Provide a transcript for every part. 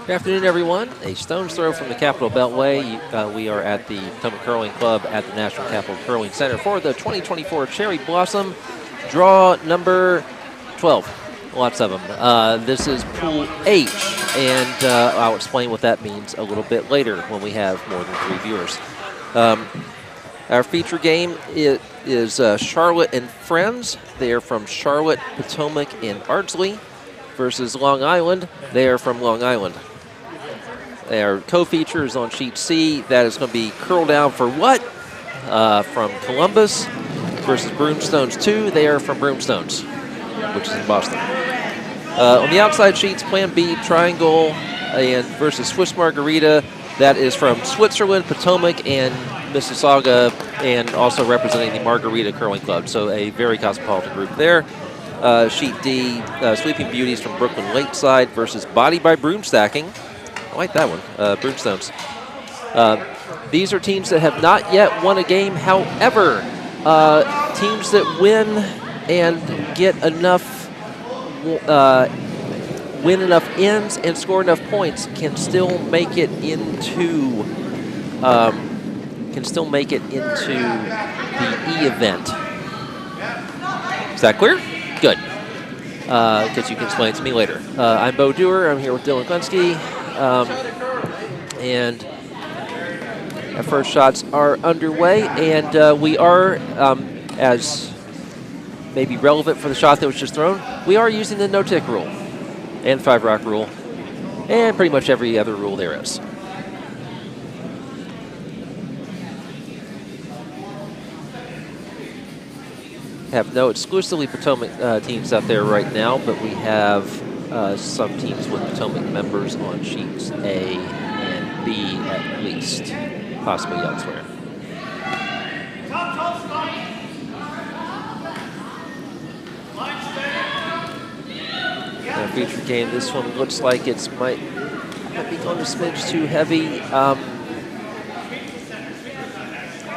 Good afternoon, everyone. A stone's throw from the Capital Beltway. We are at the Potomac Curling Club at the National Capital Curling Center for the 2024 Cherry Blossom Draw number 12. Lots of them. This is Pool H, and I'll explain what that means a little bit later when we have more than 3 viewers. Our feature game is Charlotte and Friends. They are from Charlotte, Potomac, and Ardsley versus Long Island. They are from Long Island. Our co-feature is on sheet C. That is going to be Curl Down for What? From Columbus versus Broomstones 2. They are from Broomstones, which is in Boston. On the outside sheets, Plan B, Triangle, and versus Swiss Margarita. That is from Switzerland, Potomac, and Mississauga, and also representing the Margarita Curling Club. So a very cosmopolitan group there. Sheet D, Sleeping Beauties from Brooklyn Lakeside versus Body by Broomstacking. I like that one, Broomstones. These are teams that have not yet won a game. However, teams that win and get enough, win enough ends and score enough points can still make it into the E event. Is that clear? Good. Because you can explain it to me later. I'm Bo Dewar. I'm here with Dylan Klinsky. And our first shots are underway. And we are, as maybe relevant for the shot that was just thrown, we are using the no-tick rule and 5-rock rule and pretty much every other rule there is. Have no exclusively Potomac teams out there right now, but we have some teams with Potomac members on sheets A and B at least, possibly elsewhere. Our feature game, this one looks like it might be going a smidge too heavy.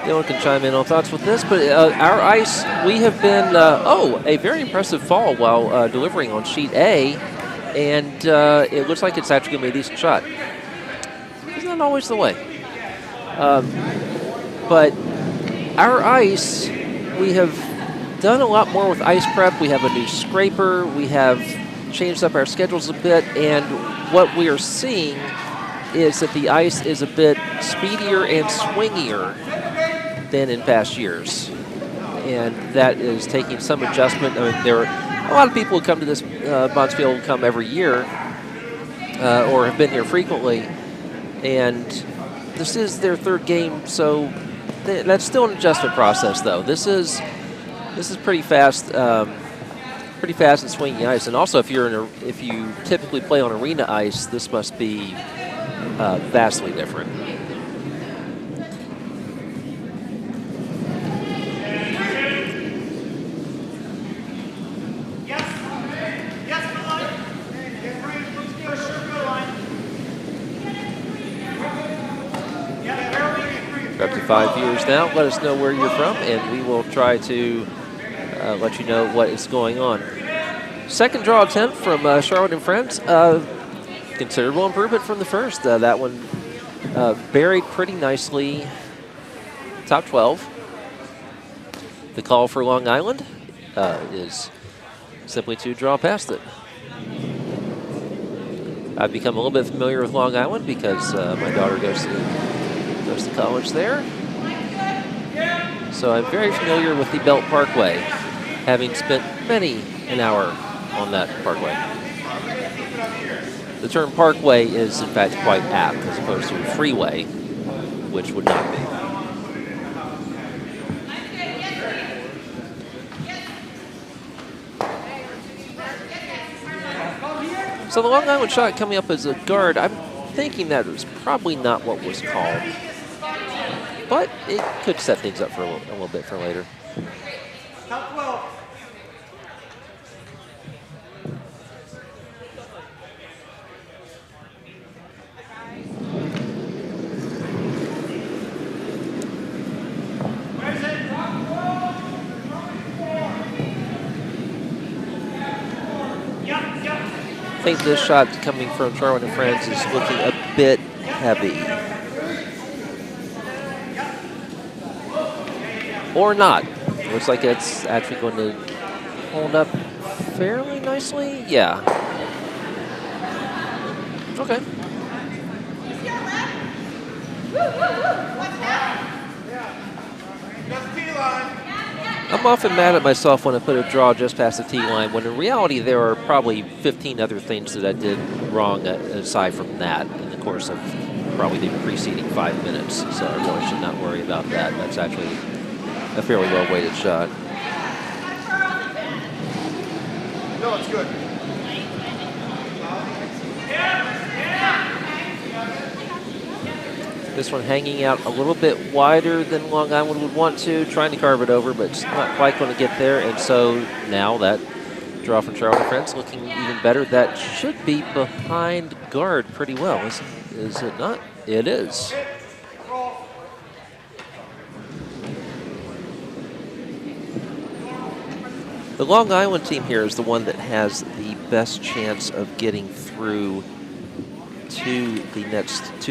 Dylan can chime in on thoughts with this, but our ice, we have been, a very impressive fall while delivering on sheet A, and it looks like it's actually going to be a decent shot. It's not always the way. But our ice, we have done a lot more with ice prep. We have a new scraper. We have changed up our schedules a bit, and what we are seeing is that the ice is a bit speedier and swingier than in past years, and that is taking some adjustment. I mean, there are a lot of people who come to this Bondsfield come every year or have been here frequently, and this is their 3rd game, so that's still an adjustment process. Though this is pretty fast and swinging ice, and also if you typically play on arena ice, this must be vastly different. Up to 5 viewers now. Let us know where you're from, and we will try to let you know what is going on. Second draw attempt from Charlotte and Friends. Considerable improvement from the first. That one buried pretty nicely. Top 12. The call for Long Island is simply to draw past it. I've become a little bit familiar with Long Island because my daughter goes to college there. So I'm very familiar with the Belt Parkway, having spent many an hour on that parkway. The term parkway is in fact quite apt as opposed to a freeway, which would not be. So the Long Island shot coming up as a guard, I'm thinking that was probably not what was called, but it could set things up for a little bit for later. Top 12. I think this shot coming from Charlotte and Friends is looking a bit heavy. Or not. Looks like it's actually going to hold up fairly nicely. Yeah. Okay. I'm often mad at myself when I put a draw just past the tee line, when in reality there are probably 15 other things that I did wrong aside from that in the course of probably the preceding 5 minutes. So I really should not worry about that. That's actually a fairly well-weighted shot. No, it's good. This one hanging out a little bit wider than Long Island would want to, trying to carve it over, but it's not quite going to get there. And so now that draw from Charlotte and Friends looking even better. That should be behind guard pretty well, is it not? It is. The Long Island team here is the one that has the best chance of getting through to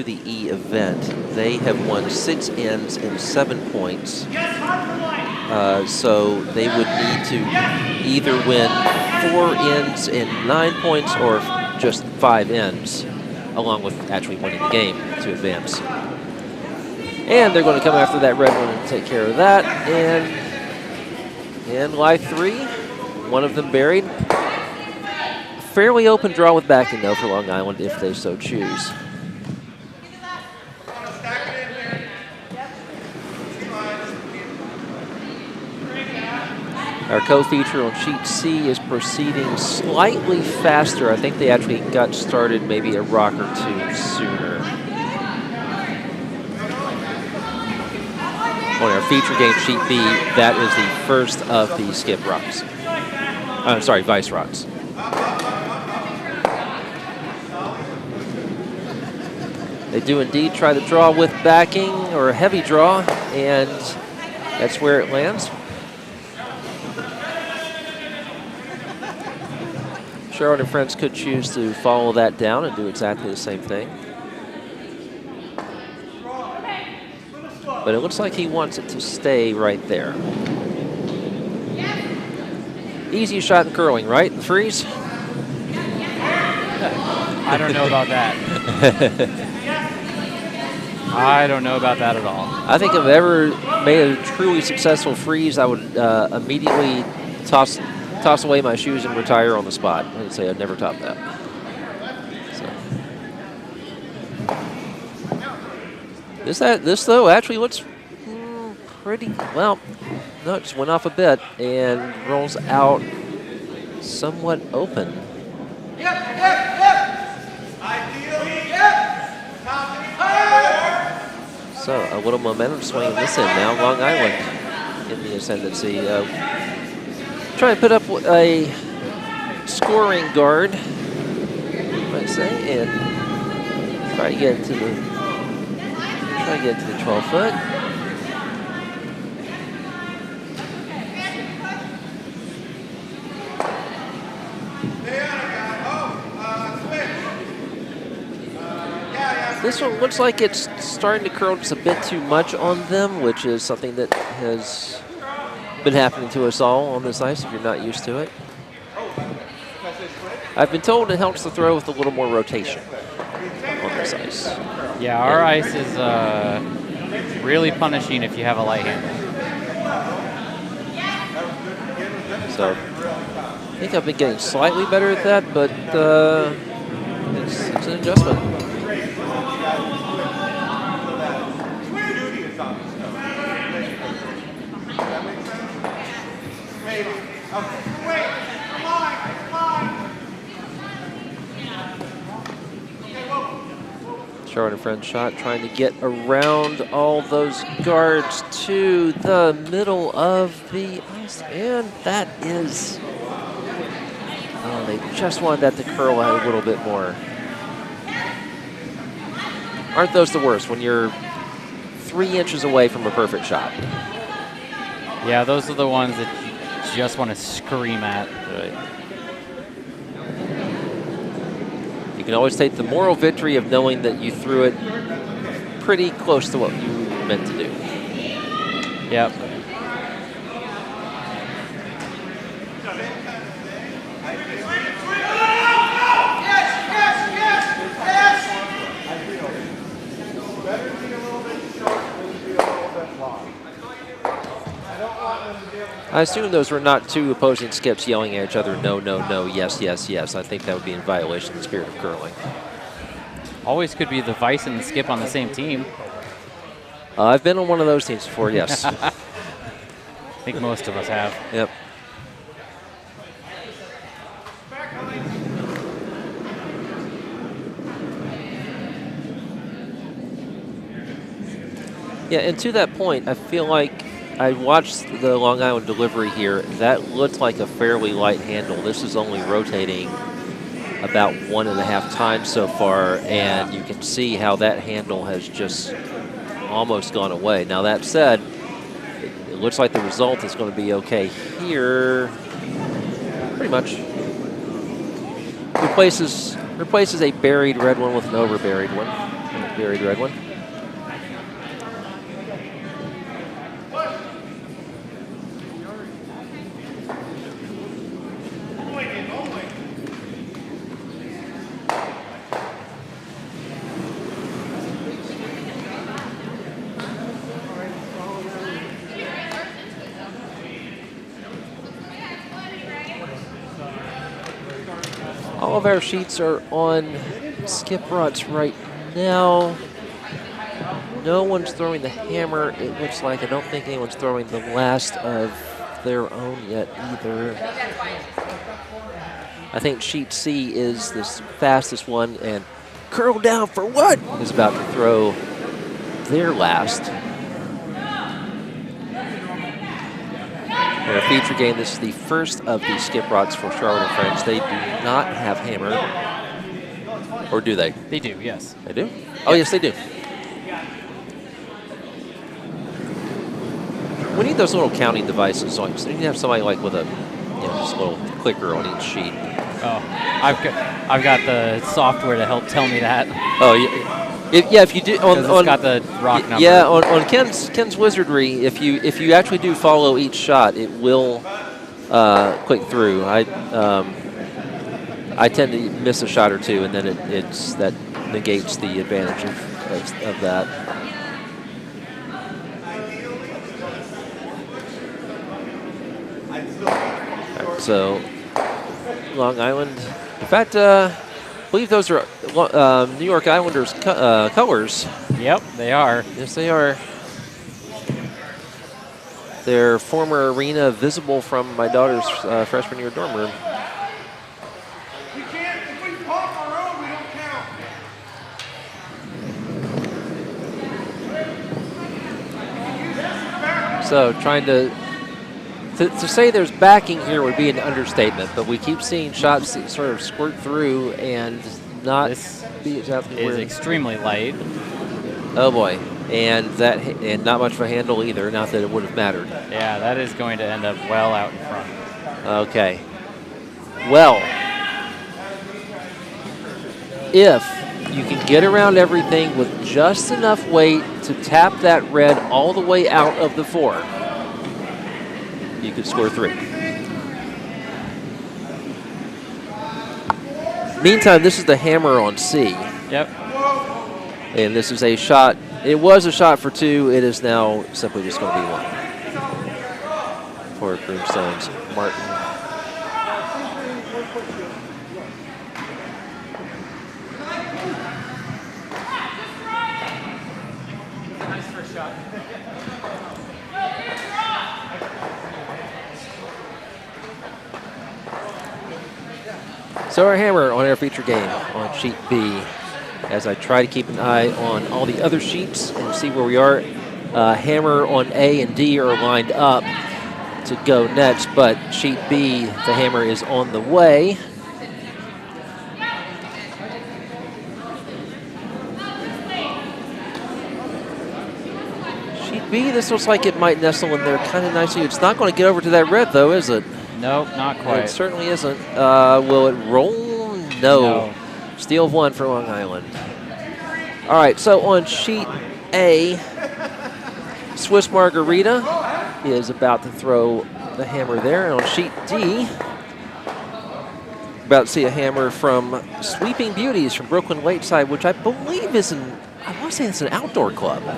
the E event. They have won 6 ends and 7 points. So they would need to either win 4 ends and 9 points or just 5 ends, along with actually winning the game to advance. And they're going to come after that red one and take care of that. And lie 3, one of them buried. Fairly open draw with backing, though, for Long Island if they so choose. Our co-feature on sheet C is proceeding slightly faster. I think they actually got started maybe a rock or 2 sooner. On our feature game sheet B, that is the first of the skip rocks. Sorry, vice rocks. They do indeed try to draw with backing, or a heavy draw, and that's where it lands. Charlotte and Friends could choose to follow that down and do exactly the same thing. But it looks like he wants it to stay right there. Easiest shot in curling, right? The freeze? I don't know about that. I don't know about that at all. I think if I've ever made a truly successful freeze, I would immediately toss away my shoes and retire on the spot. I'd say I'd never top that. So. This though actually looks pretty well. No, it just went off a bit and rolls out somewhat open. So a little momentum swing in this end now. Long Island in the ascendancy. Try and put up a scoring guard, you might say, and try to get to the 12-foot. This one looks like it's starting to curl just a bit too much on them, which is something that has been happening to us all on this ice if you're not used to it. I've been told it helps the throw with a little more rotation on this ice. Yeah, our ice is really punishing if you have a light handle. So I think I've been getting slightly better at that, but it's an adjustment. Charlotte and Friends shot, trying to get around all those guards to the middle of the ice, and that is, oh, they just wanted that to curl out a little bit more. Aren't those the worst, when you're 3 inches away from a perfect shot? Yeah, those are the ones that you just want to scream at. Right. can always take the moral victory of knowing that you threw it pretty close to what you meant to do. Yep. I assume those were not two opposing skips yelling at each other, no, no, no, yes, yes, yes. I think that would be in violation of the spirit of curling. Always could be the vice and the skip on the same team. I've been on one of those teams before, yes. I think most of us have. Yep. Yeah, and to that point, I feel like I watched the Long Island delivery here. That looked like a fairly light handle. This is only rotating about 1.5 times so far, and you can see how that handle has just almost gone away. Now, that said, it looks like the result is going to be okay here. Pretty much. Replaces a buried red one with an over-buried one. A buried red one. All of our sheets are on skip rods right now. No one's throwing the hammer, it looks like. I don't think anyone's throwing the last of their own yet either. I think sheet C is the fastest one, and curl down for what? Is about to throw their last. Our feature game, this is the first of the skip rods for Charlotte and French. They do not have hammer. Or do they? They do, yes. They do? Oh, yes, they do. We need those little counting devices. So you need to have somebody like with a, just a little clicker on each sheet. Oh, I've got the software to help tell me that. Oh, yeah. If you do it's got the rock number. Yeah, on Ken's Wizardry, if you actually do follow each shot, it will click through. I tend to miss a shot or two, and then that negates the advantage of that. Right, so Long Island, in fact. I believe those are New York Islanders colors. Yep, they are. Yes, they are. Their former arena visible from my daughter's freshman year dorm room. We can't, if we pop our own, we don't count. So trying to say there's backing here would be an understatement, but we keep seeing shots that sort of squirt through and not be exactly where. Is extremely light. Oh boy, and not much of a handle either. Not that it would have mattered. Yeah, that is going to end up well out in front. Okay. Well, if you can get around everything with just enough weight to tap that red all the way out of the 4. You could score 3. Meantime, this is the hammer on C. Yep. And this is a shot. It was a shot for 2. It is now simply just going to be 1. For Broomstones, Martin. Nice first shot. So our hammer on our feature game on sheet B, as I try to keep an eye on all the other sheets and see where we are. Hammer on A and D are lined up to go next, but sheet B, the hammer is on the way. Sheet B, this looks like it might nestle in there kind of nicely. It's not going to get over to that red, though, is it? Nope, not quite. It certainly isn't. Will it roll? No. Steal of 1 for Long Island. All right, so on sheet A, Swiss Margarita is about to throw the hammer there. And on sheet D, about to see a hammer from Sweeping Beauties from Brooklyn Lakeside, which I believe is I want to say it's an outdoor club. I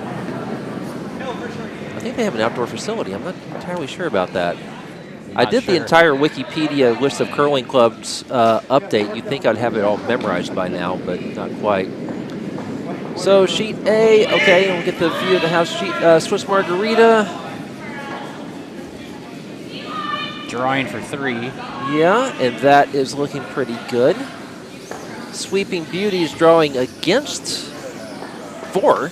think they have an outdoor facility. I'm not entirely sure about that. I did the entire Wikipedia list of curling clubs update. You'd think I'd have it all memorized by now, but not quite. So sheet A, okay, and we'll get the view of the house. Sheet Swiss Margarita. Drawing for 3. Yeah, and that is looking pretty good. Sweeping Beauties drawing against 4.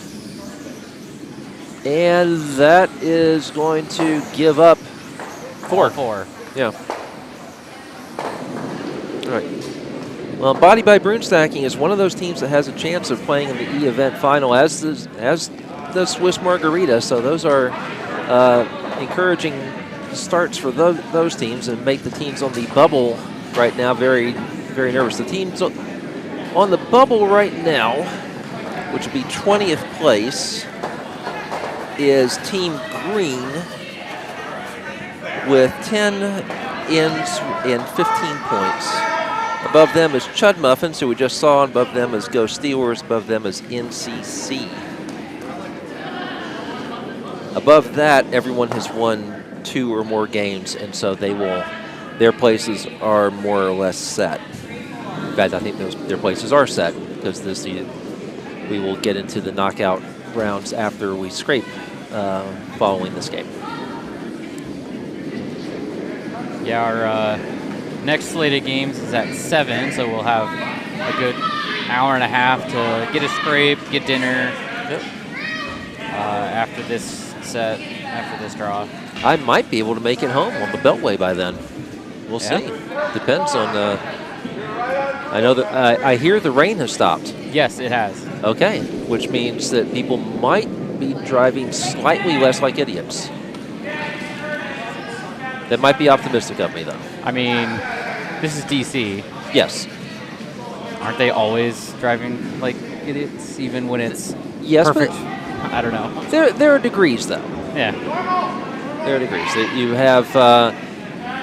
And that is going to give up 4. Yeah. All right. Well, Body by Broomstacking is one of those teams that has a chance of playing in the E-event final as the Swiss Margarita. So those are encouraging starts for those teams and make the teams on the bubble right now very, very nervous. The teams on the bubble right now, which would be 20th place, is Team Greene with 10 ends and 15 points. Above them is Chud Muffins, who we just saw. Above them is Go Steelers. Above them is NCC. Above that, everyone has won 2 or more games, and so their places are more or less set. In fact, I think their places are set because we will get into the knockout rounds after we scrape following this game. Yeah, our next slate of games is at 7, so we'll have a good hour and a half to get a scrape, get dinner. Yep. After this set, after this draw. I might be able to make it home on the Beltway by then. We'll see. Depends on. I know that I hear the rain has stopped. Yes, it has. Okay, which means that people might be driving slightly less like idiots. That might be optimistic of me, though. I mean, this is DC. Yes. Aren't they always driving like idiots, even when it's But perfect? I don't know. there are degrees, though. Yeah. There are degrees. That you have,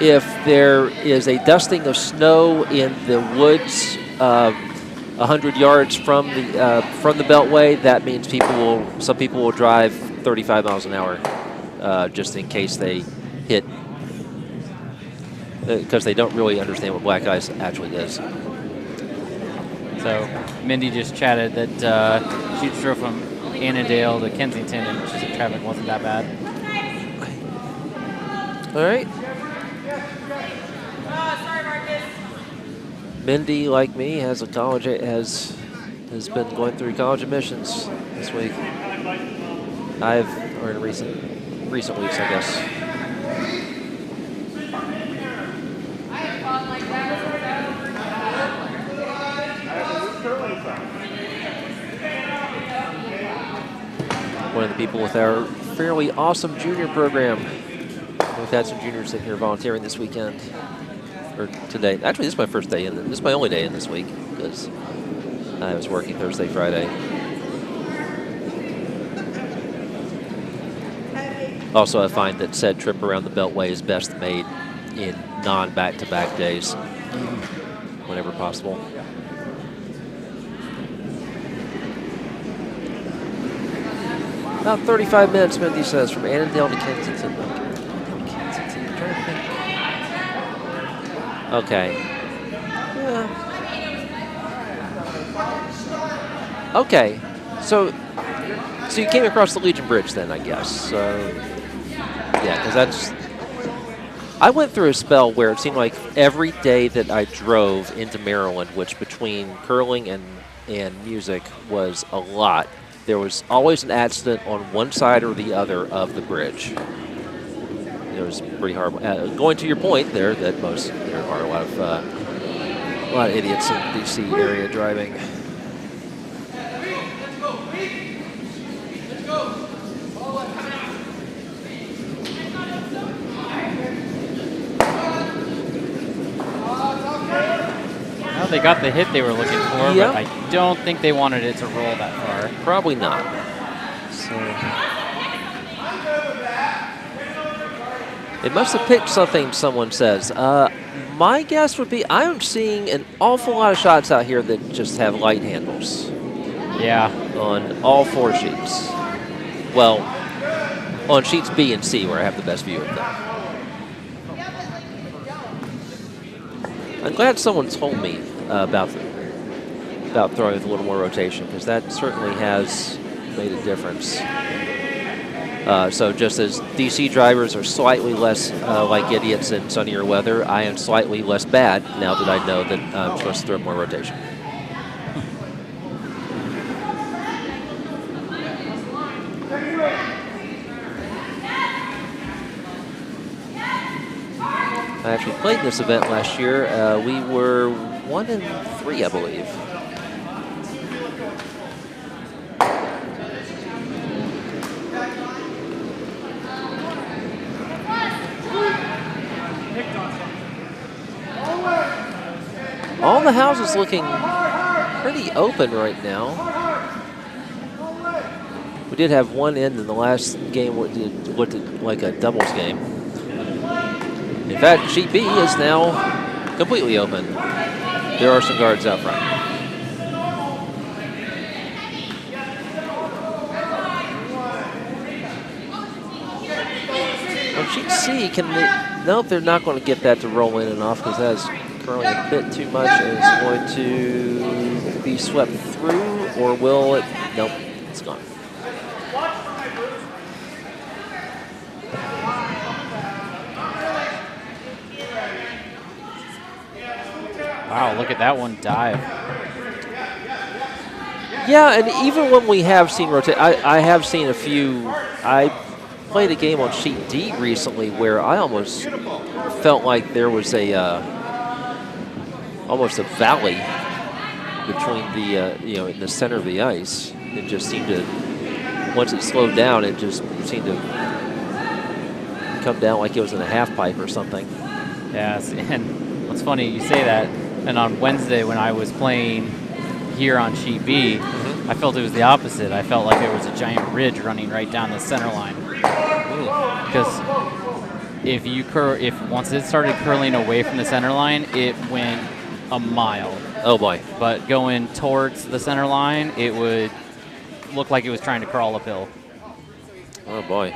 if there is a dusting of snow in the woods 100 yards from the Beltway, that means some people will drive 35 miles an hour just in case they hit, because they don't really understand what black ice actually is. So Mindy just chatted that she drove from Annandale to Kensington, and she said traffic wasn't that bad. All right. Mindy, like me, has been going through college admissions this week. Or in recent weeks, I guess. One of the people with our fairly awesome junior program. We've had some juniors in here volunteering this weekend, or today. Actually, this is my first day in. This is my only day in this week because I was working Thursday, Friday. Also, I find that said trip around the Beltway is best made in non-back-to-back days, whenever possible. About 35 minutes, Mindy says, from Annandale to Kensington. Okay. Yeah. Okay. So you came across the Legion Bridge then, I guess. Yeah, because I went through a spell where it seemed like every day that I drove into Maryland, which between curling and music was a lot, there was always an accident on one side or the other of the bridge. It was pretty horrible. Going to your point there, that there are a lot of idiots in the DC area driving. Well, they got the hit they were looking for, Yeah. but I don't think they wanted it to roll that far. Probably not. So it must have picked something, someone says. My guess would be I'm seeing an awful lot of shots out here that just have light handles. Yeah. On all 4 sheets. Well, on sheets B and C, where I have the best view of them. I'm glad someone told me about throwing with a little more rotation, because that certainly has made a difference. So just as DC drivers are slightly less like idiots in sunnier weather, I am slightly less bad now that I know that I'm supposed to throw more rotation. I actually played this event last year. We were 1-3, I believe. All the houses looking pretty open right now. We did have one end in the last game what looked like a doubles game. In fact, sheet B is now completely open. There are some guards out front. On sheet C, can they? Nope, they're not going to get that to roll in and off because that's curling a bit too much and it's going to be swept through, or will it? Nope, it's gone. Wow, look at that one dive. Yeah, and even when we have seen rotate, I have seen a few. I played a game on sheet D recently where I almost felt like there was a almost a valley between the in the center of the ice. It just seemed to, once it slowed down, it just seemed to come down like it was in a half pipe or something. Yeah, and what's funny, you say that, and on Wednesday when I was playing here on sheet B, I felt it was the opposite. I felt like there was a giant ridge running right down the center line. Because if once it started curling away from the center line, it went a mile. Oh boy. But going towards the center line, it would look like it was trying to crawl uphill. Oh boy.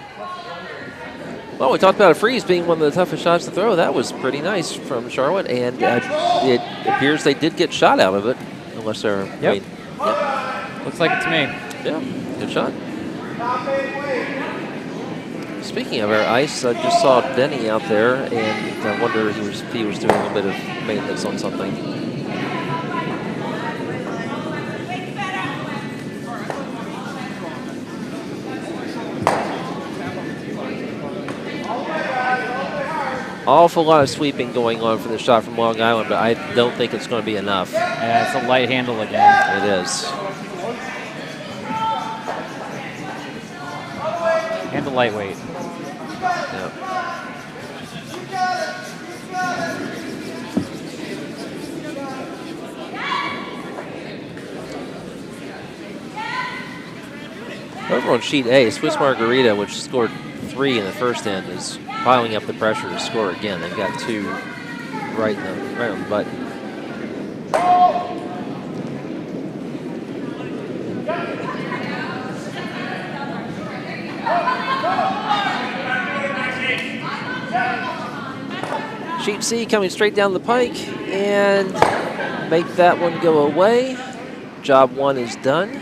Well, we talked about a freeze being one of the toughest shots to throw. That was pretty nice from Charlotte, and it appears they did get shot out of it, unless they're. Yep. I mean, Looks like it's me. yeah, good shot. Speaking of our ice, I just saw Denny out there, and I wonder if he was doing a bit of maintenance on something. Awful lot of sweeping going on for the shot from Long Island, but I don't think it's going to be enough. Yeah, it's a light handle again. It is. And a lightweight. Yep. Over on sheet A, Swiss Margarita, which scored 3 in the first end, is piling up the pressure to score again. They've got 2 right on the button. Sheet C coming straight down the pike and make that one go away. Job 1 is done.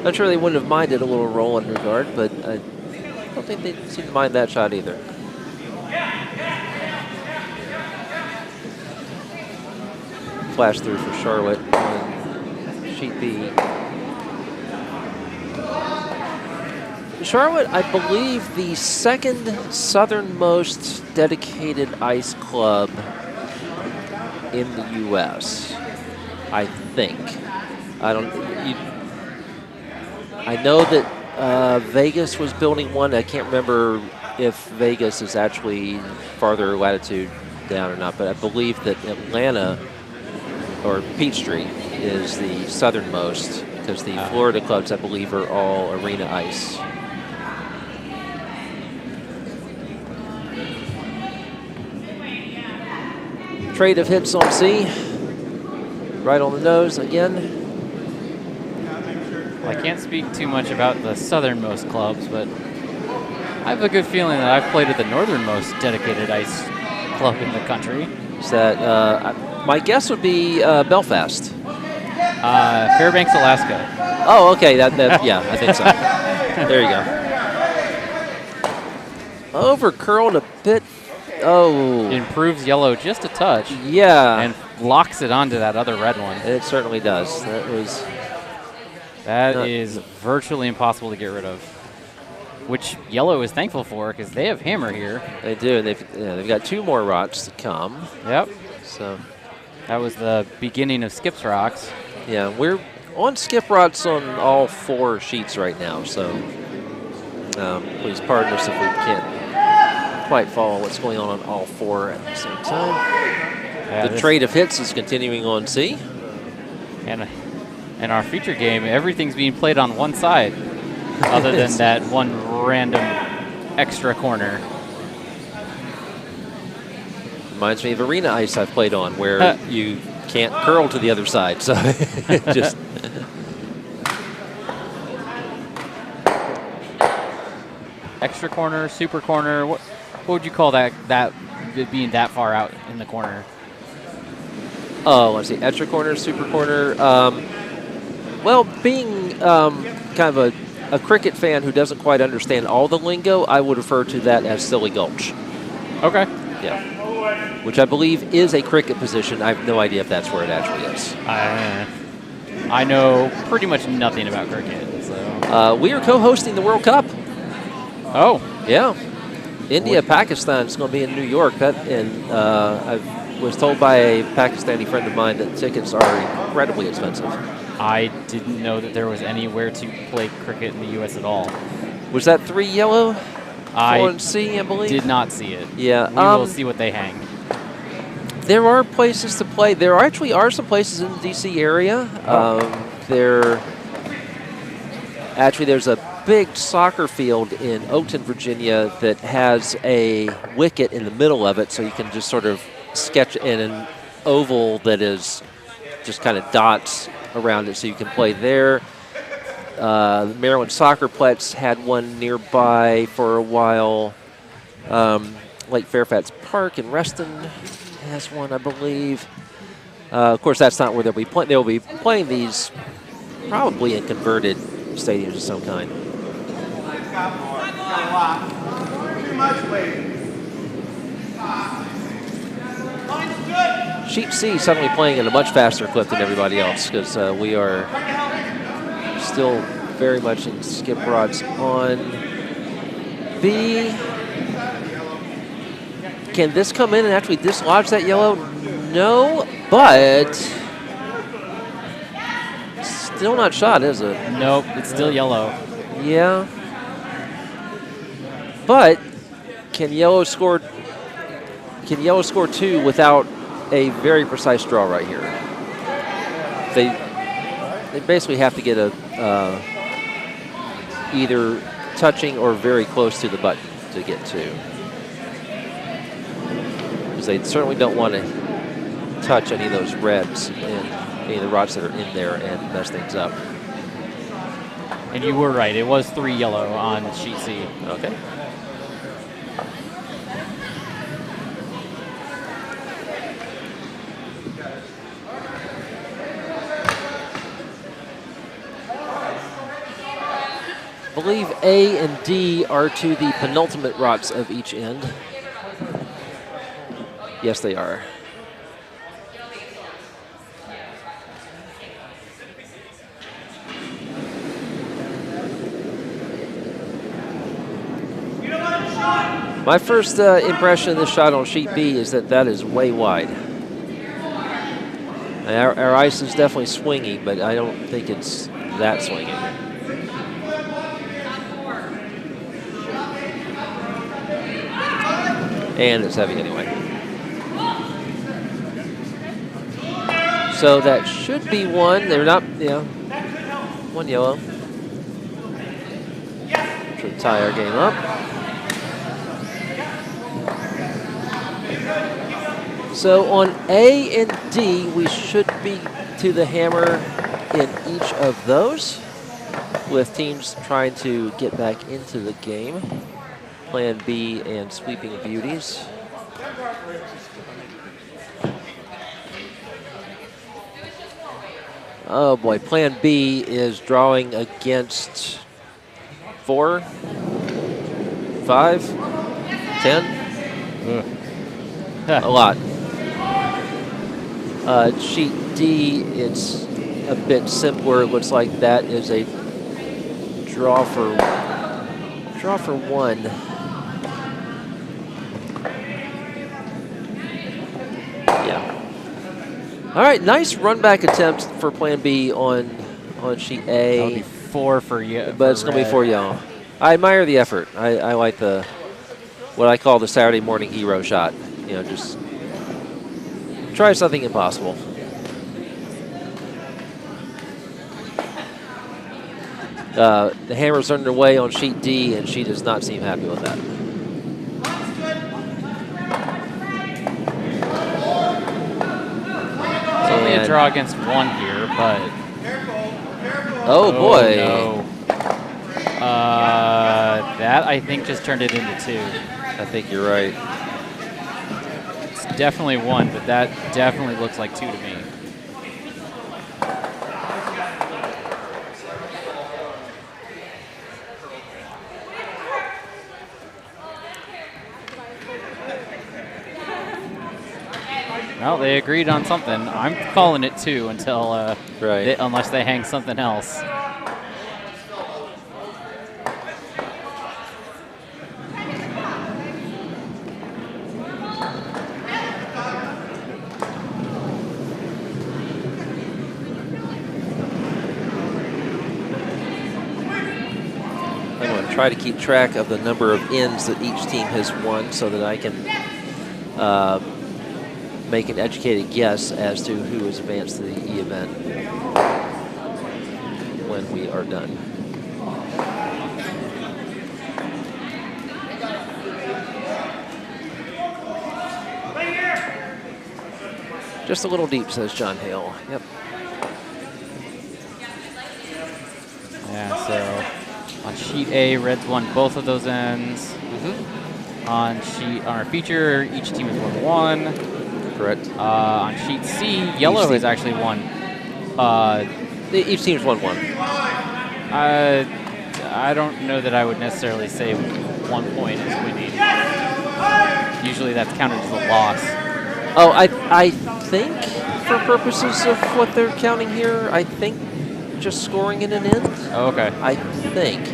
Not sure they wouldn't have minded a little roll in regard, but I don't think they seem to mind that shot either. Flash through for Charlotte on sheet B. Charlotte, I believe, the second southernmost dedicated ice club in the U.S. I think. I know that Vegas was building one. I can't remember if Vegas is actually farther latitude down or not, but I believe that Atlanta or Peachtree is the southernmost because the Florida clubs, I believe, are all arena ice. Trade of hits on C. Right on the nose again. Well, I can't speak too much about the southernmost clubs, but I have a good feeling that I've played at the northernmost dedicated ice club in the country. Is that, my guess would be Belfast. Fairbanks, Alaska. Oh, okay. Yeah, I think so. There you go. Over curled a bit. Oh. Improves yellow just a touch. Yeah. And locks it onto that other red one. It certainly does. That is virtually impossible to get rid of. Which yellow is thankful for because they have hammer here. They do. They've got 2 more rocks to come. Yep. So that was the beginning of Skip's rocks. Yeah, we're on skip rots on all 4 sheets right now. So please pardon us if we can't quite follow what's going on all 4 at the same time. Yeah, the trade of hits is continuing on C. And in our feature game, everything's being played on one side. Other than that one random extra corner. Reminds me of arena ice I've played on where you can't curl to the other side. So just extra corner, super corner. What would you call that being that far out in the corner? Oh, let's see. Extra corner, super corner. Well, being kind of a cricket fan who doesn't quite understand all the lingo, I would refer to that as silly gulch. Okay. Yeah. Which I believe is a cricket position. I have no idea if that's where it actually is. I know pretty much nothing about cricket. So. We are co-hosting the World Cup. Oh. Yeah. India, Pakistan is going to be in New York. I was told by a Pakistani friend of mine that tickets are incredibly expensive. I didn't know that there was anywhere to play cricket in the U.S. at all. Was that 3 yellow? 4 and C, I believe? Did not see it. Yeah. We will see what they hang. There are places to play. There actually are some places in the D.C. area. There's a big soccer field in Oakton, Virginia that has a wicket in the middle of it, so you can just sort of sketch in an oval that is just kind of dots around it, so you can play there. Maryland Soccerplex had one nearby for a while. Lake Fairfax Park in Reston has one, I believe. Of course, that's not where they'll be playing. They'll be playing these probably in converted stadiums of some kind. Too much weight. Sheep C suddenly playing at a much faster clip than everybody else because we are still very much in skip rods on B. Can this come in and actually dislodge that yellow? No, but still not shot, is it? Nope, it's still yellow. Yeah. But can yellow score 2 without a very precise draw right here? They basically have to get a either touching or very close to the button to get 2. Because they certainly don't want to touch any of those reds and any of the rods that are in there and mess things up. And you were right. It was 3 yellow on sheet C. Okay. I believe A and D are to the penultimate rots of each end. Yes, they are. My first impression of this shot on sheet B is that is way wide. Our ice is definitely swingy, but I don't think it's that swingy. And it's heavy anyway. So that should be one. They're not, yeah. One yellow. To tie our game up. So on A and D, we should be to the hammer in each of those, with teams trying to get back into the game. Plan B and Sweeping Beauties. Oh boy, Plan B is drawing against 4, 5, 10. A lot. Sheet D, it's a bit simpler. It looks like that is a draw for 1. Yeah. All right, nice run back attempt for Plan B on sheet A. That'll be 4 for you. But it's going to be 4 yellow. I admire the effort. I like what I call the Saturday morning hero shot. You know, just try something impossible. The hammer's underway on sheet D, and she does not seem happy with that. It's only a draw against 1 here, but... Oh, boy. No. That, I think, just turned it into 2. I think you're right. It's definitely 1, but that definitely looks like 2 to me. Well, they agreed on something. I'm calling it 2 until unless they hang something else. I'm going to try to keep track of the number of ends that each team has won so that I can make an educated guess as to who has advanced to the E event when we are done. Just a little deep, says John Hale. Yep. Yeah, so on sheet A, Reds won both of those ends. On our feature, each team has won 1. Correct. On sheet C, yellow has actually won. Each team's won 1. I don't know that I would necessarily say 1 point is winning. Usually that's counted as a loss. Oh, I think for purposes of what they're counting here, I think just scoring in an end. Oh, okay. I think.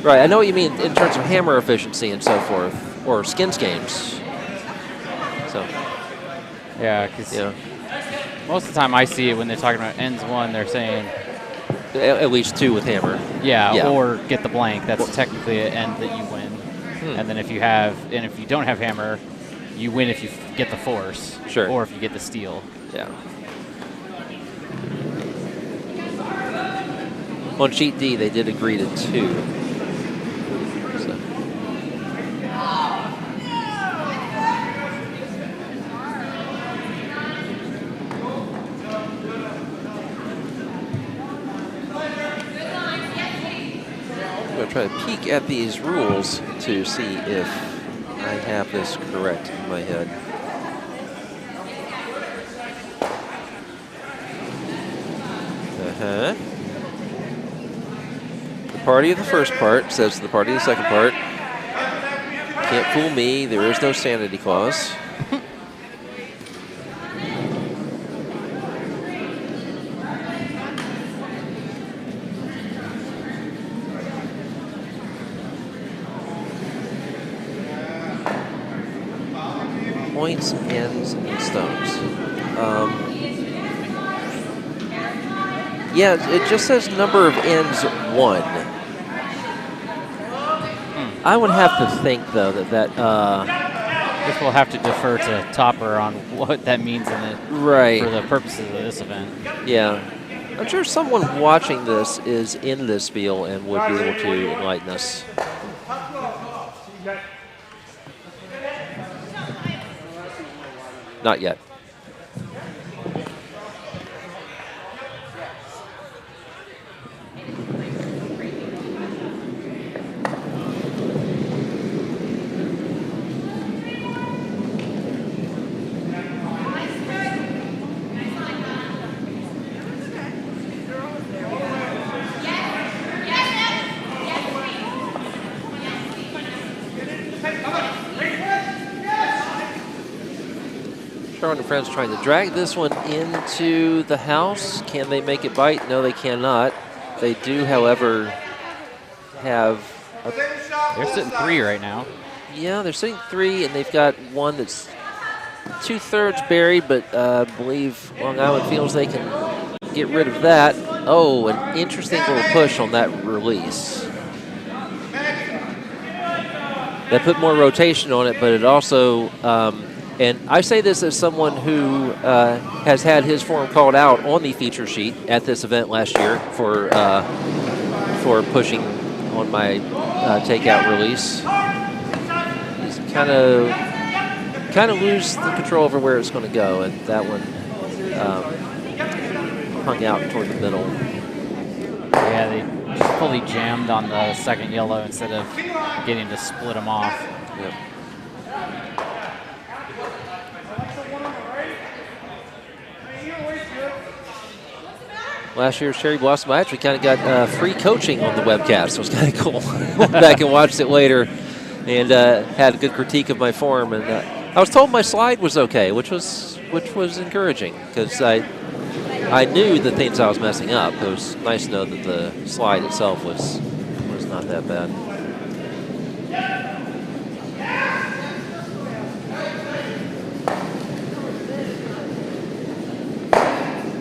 Right, I know what you mean in terms of hammer efficiency and so forth, or skins games. So. Yeah, because most of the time I see it when they're talking about ends 1, they're saying at least 2 with hammer. Yeah, or get the blank. That's technically an end that you win. And then if you don't have hammer, you win if you get the force. Sure. Or if you get the steal. Yeah. On sheet D, they did agree to 2. So. I'm going to try to peek at these rules to see if I have this correct in my head. The party of the first part says to the party of the second part, can't fool me, there is no sanity clause. Points, ends, and stones. Yeah, it just says number of ends 1. I would have to think, though, that guess we'll have to defer to Topper on what that means in it for the purposes of this event. Yeah. I'm sure someone watching this is in this field and would be able to enlighten us. Not yet. Charlotte and Friends trying to drag this one into the house. Can they make it bite? No, they cannot. They do, however, have... They're sitting 3 right now. Yeah, they're sitting 3, and they've got one that's 2/3 buried, but I believe Long Island feels they can get rid of that. Oh, an interesting little push on that release. That put more rotation on it, but it also... and I say this as someone who has had his form called out on the feature sheet at this event last year for pushing on my takeout release. He's kind of lose the control over where it's going to go, and that one hung out toward the middle. Yeah, they just fully jammed on the second yellow instead of getting to split them off. Yep. Last year's Cherry Blossom, I actually kind of got free coaching on the webcast, so it was kind of cool. Went back and watched it later and had a good critique of my form. And I was told my slide was okay, which was encouraging because I knew the things I was messing up. It was nice to know that the slide itself was not that bad.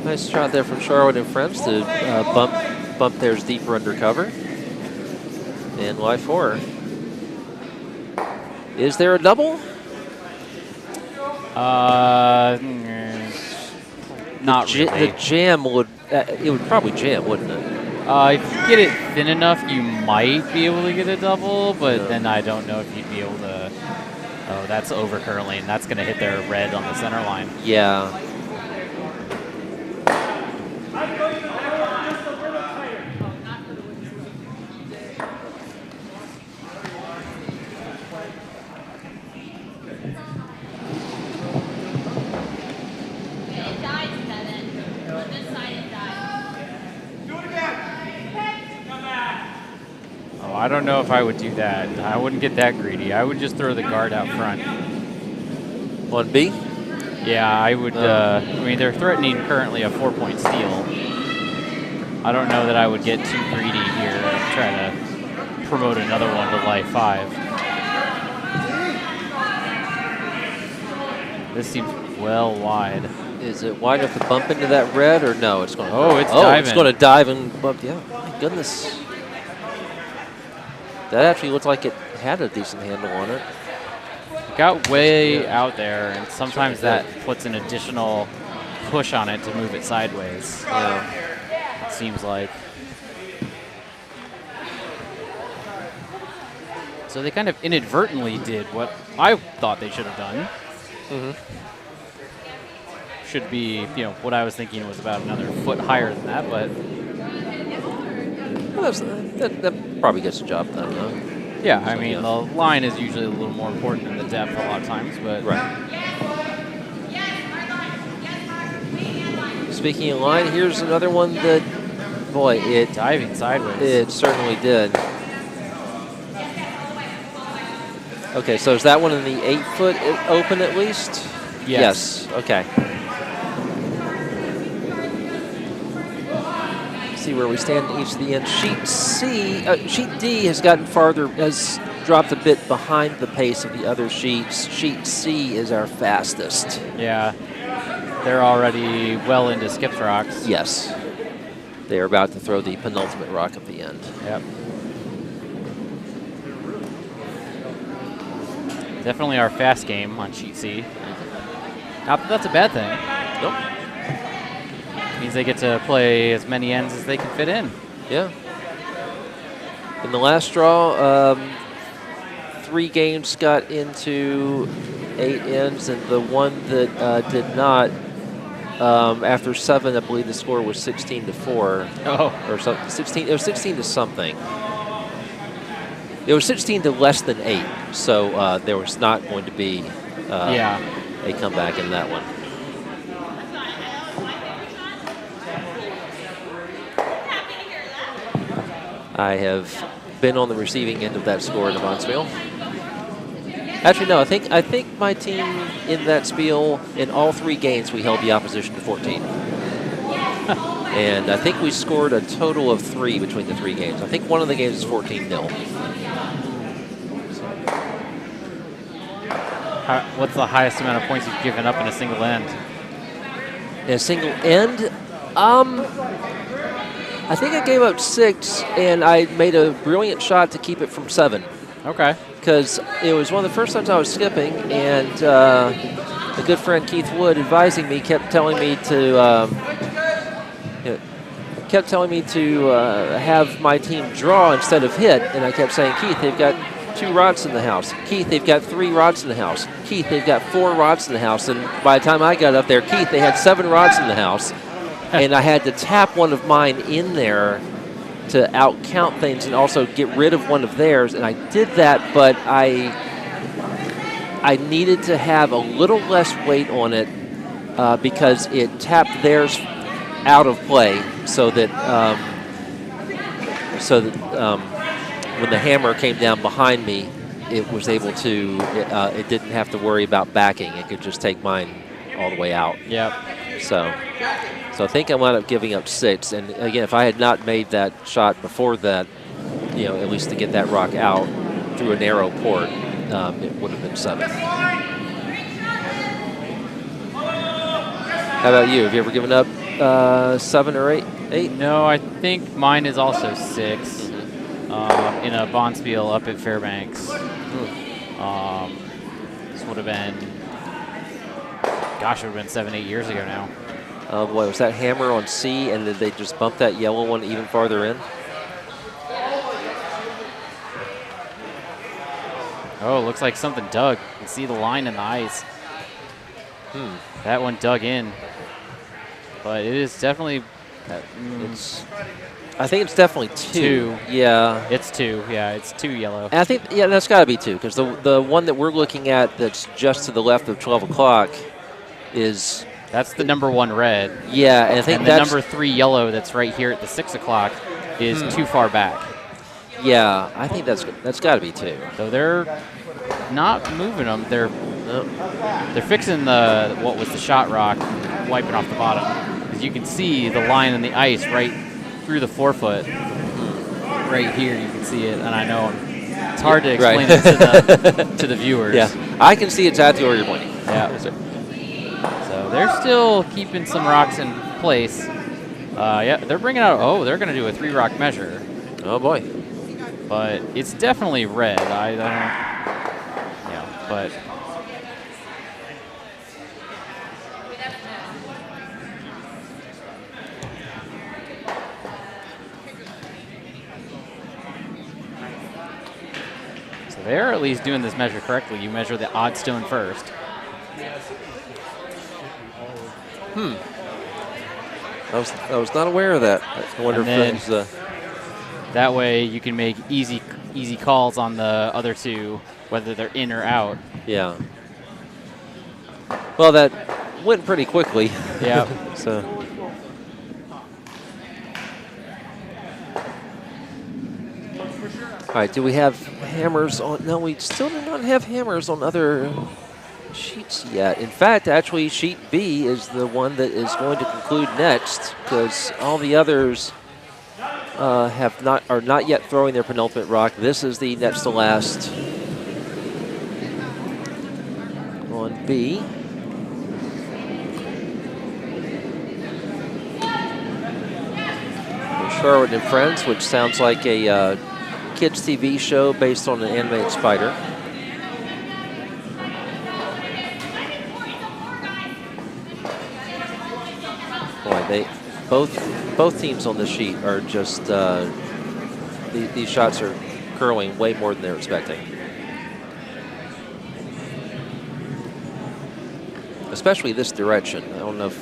Nice shot there from Charlotte and Friends to bump theirs deeper under cover. And Y4. Is there a double? Not really. The jam would, it would probably jam, wouldn't it? If you get it thin enough, you might be able to get a double, but then I don't know if you'd be able to. Oh, that's over curling. That's going to hit their red on the center line. Yeah. I don't know if I would do that. I wouldn't get that greedy. I would just throw the guard out front. On B? Yeah, I would. I mean, they're threatening currently a 4-point steal. I don't know that I would get too greedy here and try to promote another one to life 5. This seems well wide. Is it wide enough to bump into that red, or no? It's going. Oh, it's diving. It's going to dive and bump. Yeah, my goodness. That actually looked like it had a decent handle on it. It got way out there, and sometimes that puts an additional push on it to move it sideways. Yeah. It seems like. So they kind of inadvertently did what I thought they should have done. Should be, you know, what I was thinking was about another foot higher than that, but. Well, that probably gets the job done, though. Yeah, I mean, the line is usually a little more important than the depth a lot of times, but. Right. Speaking of line, here's another one that, boy, it diving sideways. It certainly did. Okay, so is that one in the 8-foot open at least? Yes. Okay. See where we stand at each of the ends. Sheet D has gotten farther, has dropped a bit behind the pace of the other sheets. Sheet C is our fastest. Yeah, they're already well into skipped rocks. Yes. They are about to throw the penultimate rock at the end. Yep. Definitely our fast game on sheet C. Not that that's a bad thing. Nope. Means they get to play as many ends as they can fit in. Yeah. In the last draw, 3 games got into 8 ends, and the one that did not, after 7, I believe the score was 16-4. Oh. Or something. 16. It was 16 to something. It was 16 to less than 8. So there was not going to be a comeback in that one. I have been on the receiving end of that score in the Bonspiel. Actually, no. I think my team in that spiel, in all 3 games, we held the opposition to 14. And I think we scored a total of 3 between the 3 games. I think one of the games is 14-0. What's the highest amount of points you've given up in a single end? In a single end? I think I gave up 6, and I made a brilliant shot to keep it from 7. Okay. Because it was one of the first times I was skipping, and a good friend, Keith Wood, advising me, kept telling me to have my team draw instead of hit, and I kept saying, Keith, they've got 2 rods in the house. Keith, they've got 3 rods in the house. Keith, they've got 4 rods in the house. And by the time I got up there, Keith, they had 7 rods in the house. And I had to tap one of mine in there to outcount things and also get rid of one of theirs. And I did that, but I needed to have a little less weight on it because it tapped theirs out of play so that when the hammer came down behind me, it was able to, it didn't have to worry about backing. It could just take mine all the way out. Yep. So I think I wound up giving up 6. And again, if I had not made that shot before that, at least to get that rock out through a narrow port, it would have been 7. How about you? Have you ever given up 7 or 8? No, I think mine is also 6. In a Bonspiel up at Fairbanks. This would have been, gosh, it would have been 7, 8 years ago now. Oh boy, was that hammer on C, and did they just bump that yellow one even farther in? Oh, looks like something dug. You can see the line in the ice. That one dug in. But it is definitely... I think it's definitely 2. Yeah. It's 2. Yeah, it's 2 yellow. And I think, that's got to be 2, because the one that we're looking at that's just to the left of 12 o'clock is... That's the number 1 red. Yeah, and I think and that's... the number 3 yellow that's right here at the 6 o'clock is too far back. Yeah, I think that's got to be 2. So they're not moving them. They're fixing what was the shot rock, wiping off the bottom. Because you can see the line in the ice right through the forefoot. Right here, you can see it, and I know it's hard to explain it to the viewers. Yeah, I can see exactly where you're pointing. Yeah. So they're still keeping some rocks in place. Yeah, they're bringing out. Oh, they're going to do a 3-rock measure. Oh boy. But it's definitely red. I don't. Yeah, but. They're at least doing this measure correctly. You measure the odd stone first. I was not aware of that. I wonder if it was, that way you can make easy calls on the other 2, whether they're in or out. Yeah. Well, that went pretty quickly. Yeah. So. All right, do we have hammers on? No, we still do not have hammers on other sheets yet. In fact, actually, sheet B is the one that is going to conclude next, because all the others are not yet throwing their penultimate rock. This is the next to last on B. Sherwood and Friends, which sounds like a kids TV show based on an animated spider. they both teams on this sheet are just these shots are curling way more than they're expecting. Especially this direction. I don't know if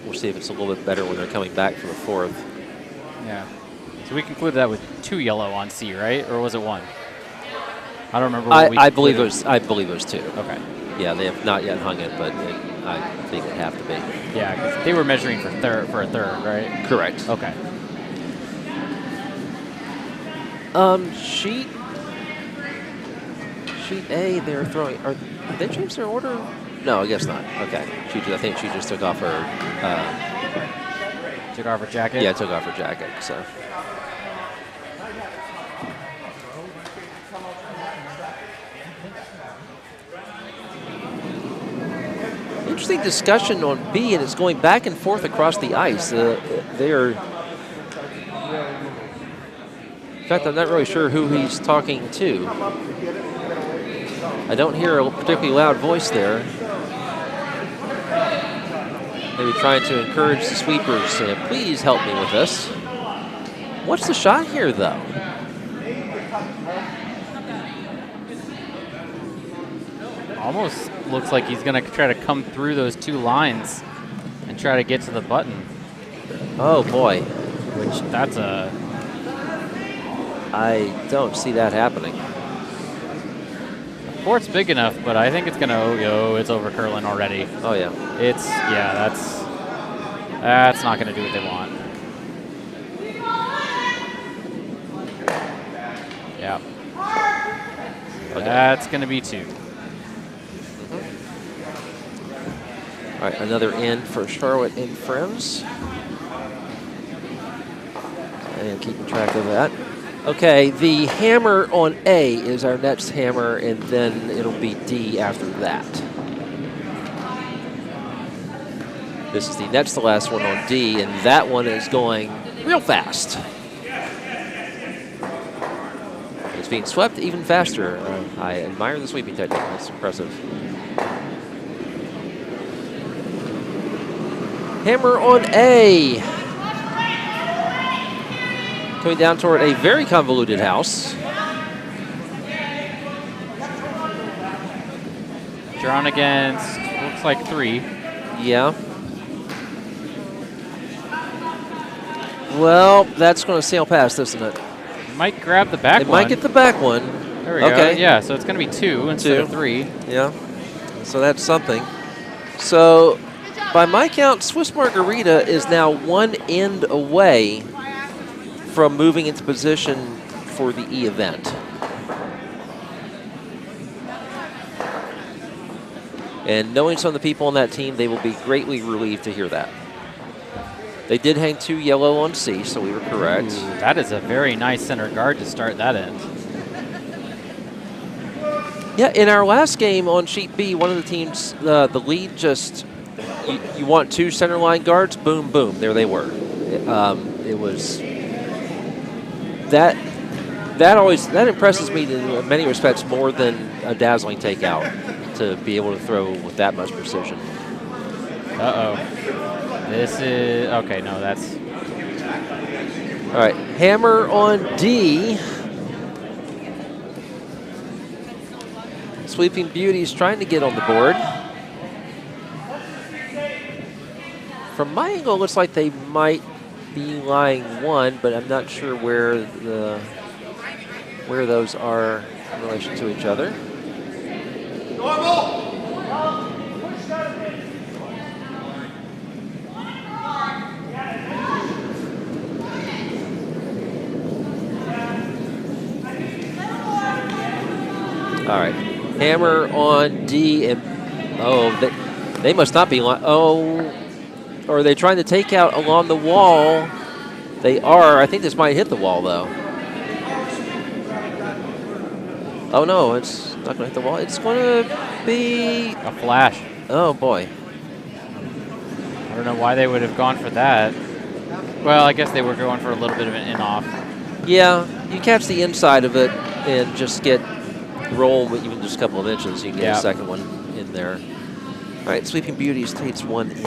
we'll see if it's a little bit better when they're coming back for the fourth. Yeah. So we concluded that with 2 yellow on C, right? Or was it 1? I don't remember. I believe it was 2. Okay. Yeah, they have not yet hung it, but I think it would have to be. Yeah, because they were measuring for a third, right? Correct. Okay. Sheet A, they're throwing. Did they change their order? No, I guess not. Okay. I think she just took off her. Took off her jacket? Yeah, took off her jacket. So. Interesting discussion on B, and it's going back and forth across the ice. They're. In fact, I'm not really sure who he's talking to. I don't hear a particularly loud voice there. Maybe trying to encourage the sweepers. Please help me with this. What's the shot here, though? Almost looks like he's going to try to come through those 2 lines and try to get to the button. Oh, boy. Which, that's a... I don't see that happening. The port's big enough, but I think it's going to... it's over curling already. Oh, yeah. That's not going to do what they want. Yeah. Okay. That's going to be 2. All right, another end for Charlotte and friends. And keeping track of that. Okay, the hammer on A is our next hammer, and then it'll be D after that. This is the next to last one on D, and that one is going real fast. It's being swept even faster. I admire the sweeping technique. That's impressive. Hammer on A. Coming down toward a very convoluted house. Drawn against, looks like 3. Yeah. Well, that's going to sail past, isn't it? Might grab the back one. It one. might get the back one. There we go. Yeah, so it's going to be 2 instead of 3. Yeah. So that's something. So, by my count, Swiss Margarita is now 1 end away from moving into position for the E event. And knowing some of the people on that team, they will be greatly relieved to hear that. They did hang 2 yellow on C, so we were correct. Ooh, that is a very nice center guard to start that end. Yeah, in our last game on sheet B, one of the teams, the lead just, you want 2 center line guards, boom, boom, there they were. It was, that impresses me in many respects more than a dazzling takeout, to be able to throw with that much precision. Uh-oh. This is, okay, no, that's. All right, hammer on D. Sweeping Beauties trying to get on the board. From my angle, it looks like they might be lying 1, but I'm not sure where those are in relation to each other. All right, hammer on D, and they must not be. Or are they trying to take out along the wall? They are. I think this might hit the wall though. Oh no, it's not going to hit the wall. It's going to be a flash. Oh boy. I don't know why they would have gone for that. Well, I guess they were going for a little bit of an in-off. Yeah, you catch the inside of it and just get roll with even just a couple of inches. You can get a second one in there. All right, Sweeping Beauties takes one in.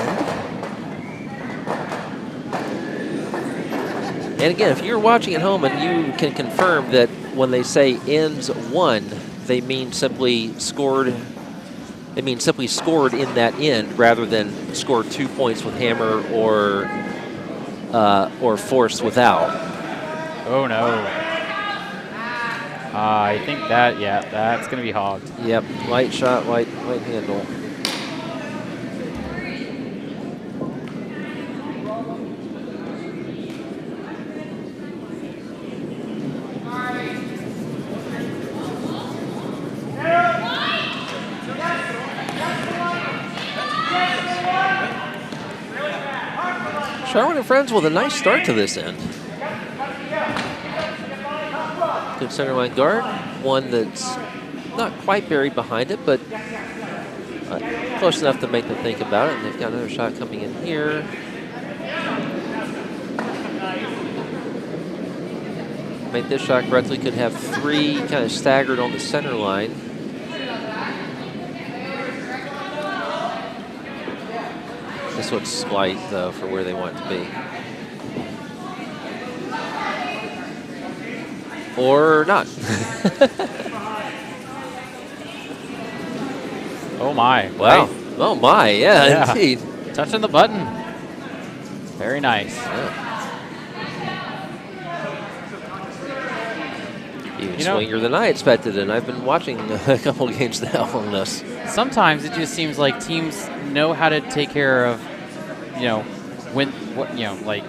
And again, if you're watching at home and you can confirm that when they say ends one, they mean simply scored. They mean simply scored in that end rather than scored 2 points with hammer or force without. Oh no. I think that, yeah, that's going to be hogged. Yep, light shot, light handle. Sherwin and Friends with a nice start to this end. Good center line guard, one that's not quite buried behind it, but close enough to make them think about it. And they've got another shot coming in here. Make this shot correctly, could have 3 kind of staggered on the center line. This looks light, though, for where they want it to be. Or not. Oh, my. Wow. Right. Oh, my. Yeah, indeed. Touching the button. Very nice. Yeah. Even swingier than I expected, and I've been watching a couple of games now on this. Sometimes it just seems like teams know how to take care of, like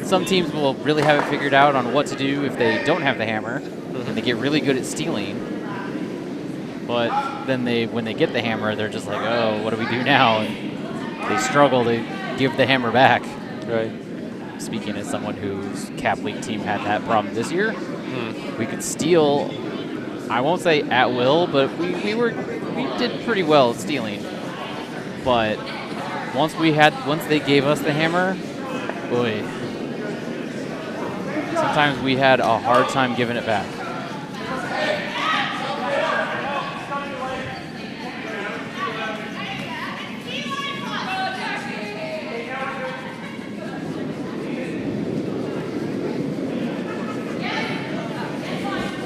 some teams will really have it figured out on what to do if they don't have the hammer, and they get really good at stealing. But then when they get the hammer, they're just like, oh, what do we do now? And they struggle to give the hammer back. Right. Speaking as someone whose Cap League team had that problem this year, we could steal, I won't say at will, but we did pretty well at stealing. But once they gave us the hammer, boy, sometimes we had a hard time giving it back.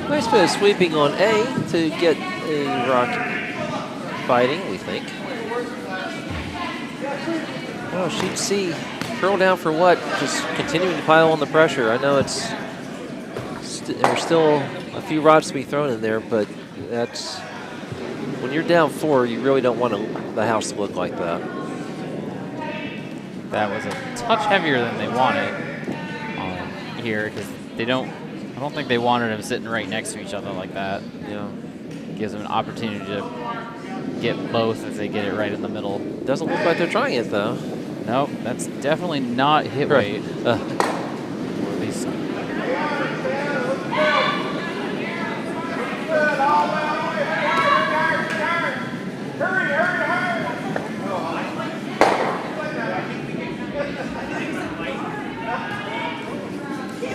Nice bit of sweeping on A to get a rock fighting, we think. Oh, sheet C. Curl down for what? Just continuing to pile on the pressure. I know it's there's still a few rods to be thrown in there, but that's when you're down 4, you really don't want the house to look like that. That was a touch heavier than they wanted here because I don't think they wanted them sitting right next to each other like that. Yeah. Gives them an opportunity to get both if they get it right in the middle. Doesn't look like they're trying it, though. Nope, that's definitely not hit weight. Or at least.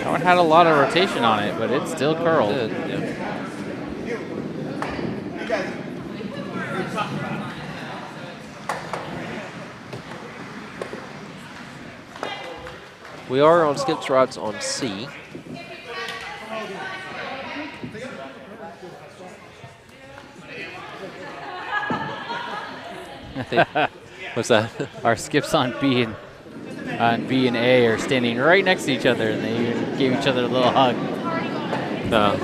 That one had a lot of rotation on it, but it still curled. It did, yeah. We are on skip trots on C. What's that? Our skips on B and A are standing right next to each other, and they even gave each other a little hug. No.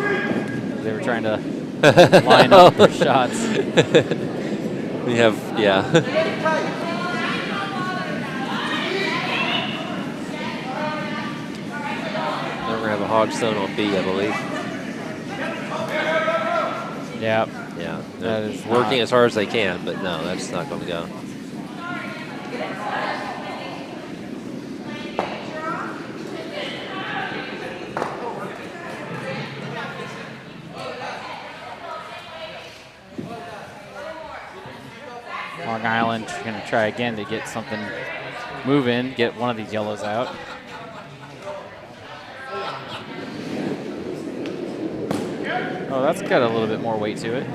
They were trying to line up for shots. We have, yeah. We're going to have a hogstone on B, I believe. Yeah. Yeah. That is working as hard as they can, but no, that's not going to go. Long Island going to try again to get something moving, get one of these yellows out. Oh, that's got a little bit more weight to it.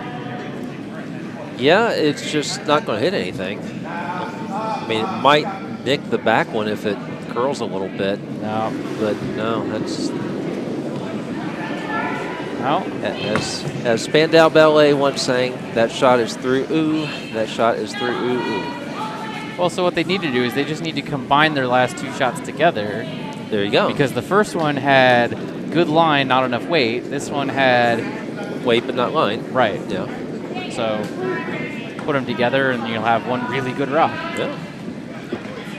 Yeah, it's just not going to hit anything. I mean, it might nick the back one if it curls a little bit. No. But no, that's... No. As Spandau Ballet once sang, that shot is through ooh, that shot is through ooh, ooh. Well, so what they need to do is they just need to combine their last 2 shots together. There you go. Because the first one had good line, not enough weight. This one had... weight but not line. Right. Yeah. So put them together and you'll have one really good rock. Yeah.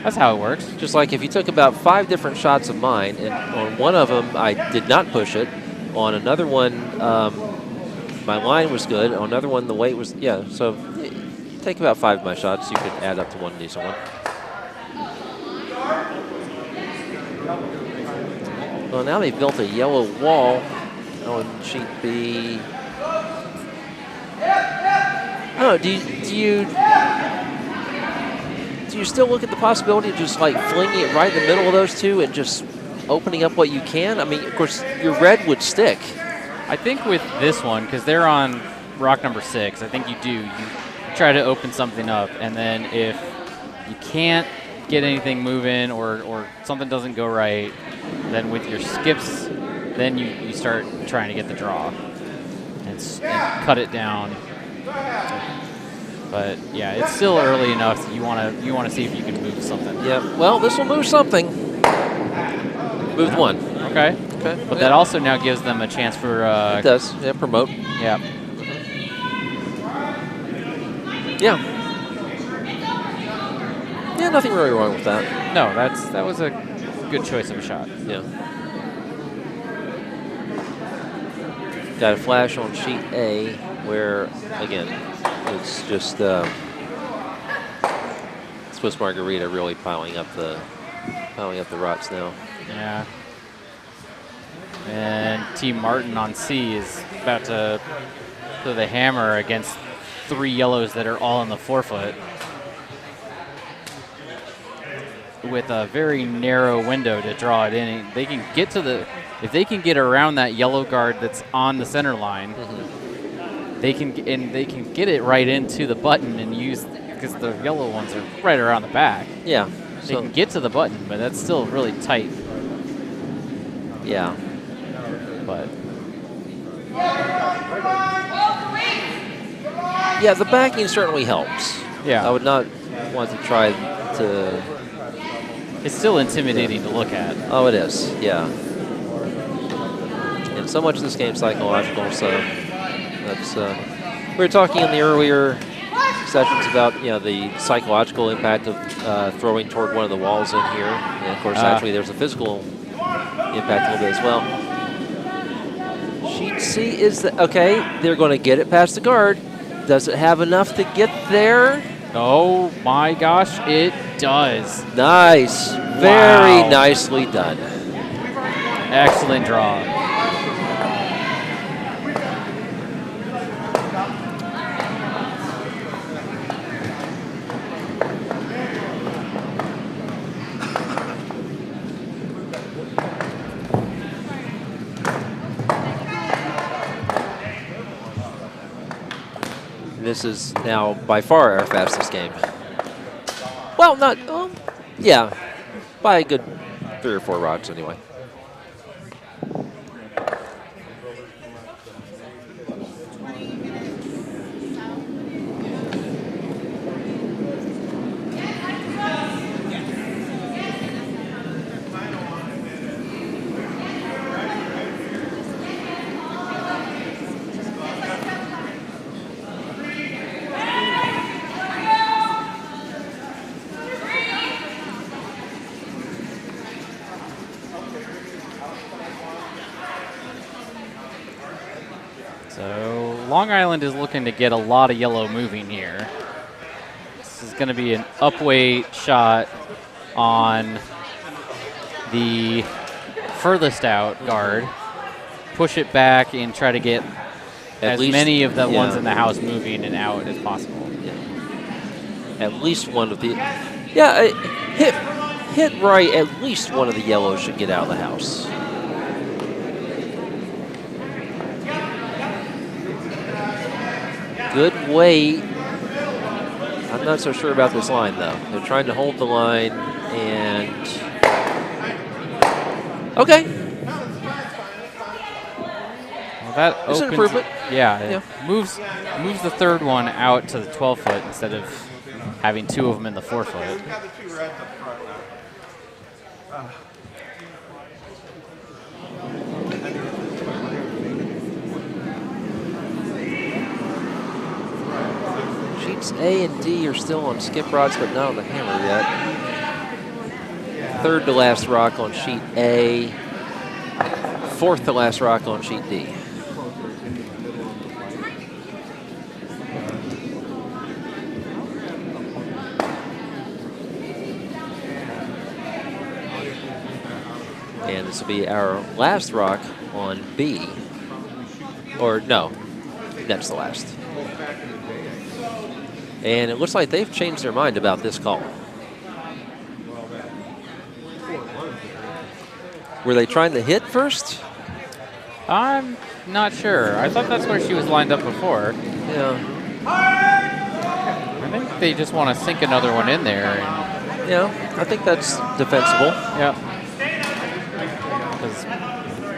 That's how it works. Just like if you took about 5 different shots of mine, and on one of them I did not push it. On another one, my line was good. On another one, the weight was, yeah. So take about 5 of my shots. You could add up to one decent one. Well, now they've built a yellow wall on sheet B. I don't know, do you still look at the possibility of just like flinging it right in the middle of those two and just opening up what you can? I mean, of course, your red would stick. I think with this one, because they're on rock number 6, I think you do. You try to open something up, and then if you can't get anything moving or something doesn't go right, then with your skips, then you start trying to get the draw and cut it down. But yeah, it's still early enough that you want to see if you can move something. Yeah. Well, this will move something. Moved 1. Okay. Okay. But that also now gives them a chance for. It does. Yeah. Promote. Yeah. Yeah. Yeah. Nothing really wrong with that. No, that was a good choice of a shot. Yeah. Got a flash on sheet A, where again, it's just Swiss Margarita really piling up the rocks now. Yeah. And Team Martin on C is about to throw the hammer against 3 yellows that are all in the 4-foot with a very narrow window to draw it in. They can get to the, if they can get around that yellow guard that's on the center line, they can get it right into the button and use, because the yellow ones are right around the back. Yeah. They can get to the button, but that's still really tight. Yeah. But yeah, the backing certainly helps. yeah, I would not want to try to. it's still intimidating to look at. Oh, it is. Yeah. And so much of this game is psychological. So that's. We were talking in the earlier sessions about the psychological impact of throwing toward one of the walls in here, and of course, actually, there's a physical impact a little bit as well. Sheet C is okay. They're going to get it past the guard. Does it have enough to get there? Oh my gosh, it does. Nice. Very nicely done. Excellent draw. This is now by far our fastest game. Well, not, yeah, by a good 3 or 4 rods anyway. So Long Island is looking to get a lot of yellow moving here. This is going to be an upweight shot on the furthest out guard. Push it back and try to get as many of the ones in the house moving and out as possible. Yeah. At least one of the, hit right. At least one of the yellows should get out of the house. Good weight. I'm not so sure about this line, though. They're trying to hold the line, and okay. Well, that It's an opens, improvement. yeah, Yeah. it moves the third one out to the 12-foot instead of having 2 of them in the 4-foot. Sheets A and D are still on skip rods, but not on the hammer yet. Third to last rock on sheet A. Fourth to last rock on sheet D. And this will be our last rock on B. Or no, next to last. And it looks like they've changed their mind about this call. Were they trying to hit first? I'm not sure. I thought that's where she was lined up before. Yeah. I think they just want to sink another one in there. And Yeah, I think that's defensible. yeah. Because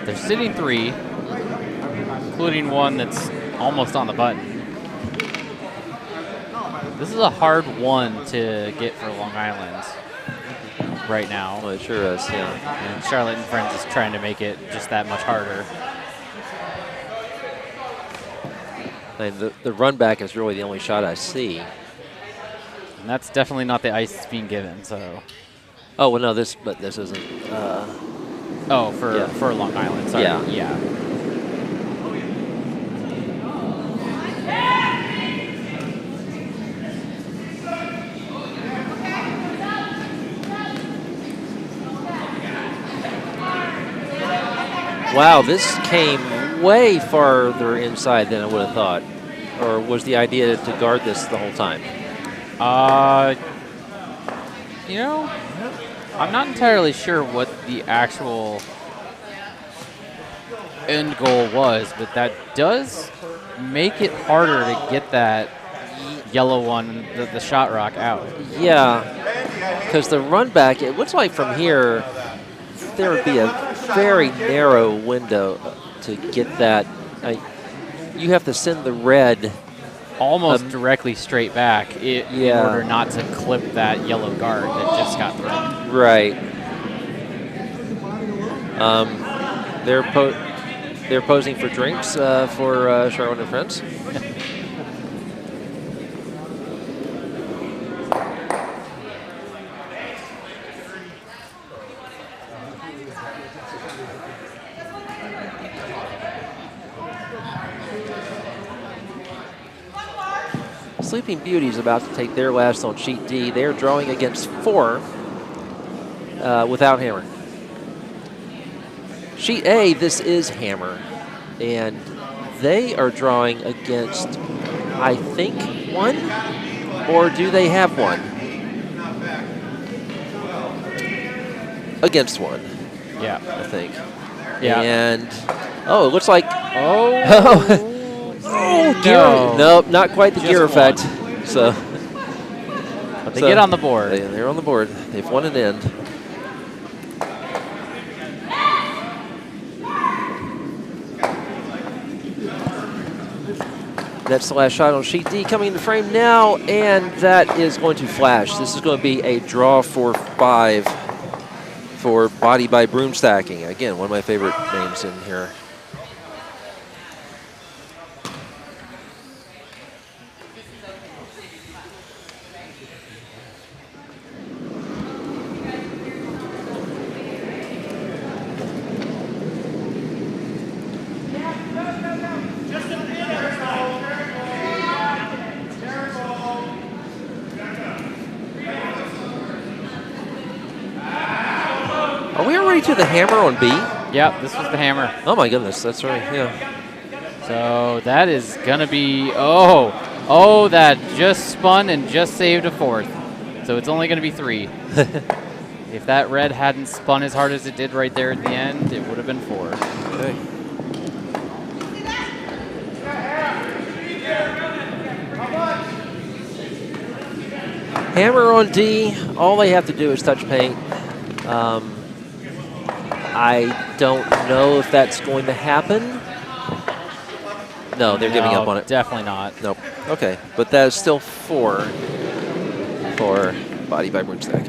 they're sitting 3, including one that's almost on the button. This is a hard one to get for Long Island right now. Well, it sure is, yeah. And Charlotte and Friends is trying to make it just that much harder. And the run back is really the only shot I see. And that's definitely not the ice that's being given, so. Oh, well, no, this isn't. Oh, Yeah. for Long Island, sorry. Yeah. Wow, this came way farther inside than I would have thought. Or was the idea to guard this the whole time? You know, I'm not entirely sure what the actual end goal was, but that does make it harder to get that yellow one, the shot rock out. Yeah, because the run back, it looks like from here, there would be a very narrow window to get that. You have to send the red almost directly straight back in order not to clip that yellow guard that just got thrown. Right. They're posing for drinks for Charlotte and Friends. Sleeping Beauty is about to take their last on sheet D. They're drawing against 4 without hammer. Sheet A, this is hammer. And they are drawing against, I think, 1? Or do they have 1? Against 1. Yeah. I think. Yeah. And, oh, it looks like, Oh. gear. Nope, not quite the Just gear one. effect. So, But they get on the board. They're on the board. They've won an end. That's the last shot on sheet D coming into frame now, and that is going to flash. This is going to be a draw for 5 for Body by Broom Stacking. Again, one of my favorite names in here. Are we already to the hammer on B? Yep, this was the hammer. Oh my goodness, that's right, yeah. So that is going to be, that just spun and just saved a 4th. So it's only going to be 3. If that red hadn't spun as hard as it did right there at the end, it would have been 4. Okay. Hammer on D. All they have to do is touch paint. I don't know if that's going to happen. No, they're giving up on it. Definitely not. Nope. Okay, but that is still 4 for body by Broomstones.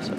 So.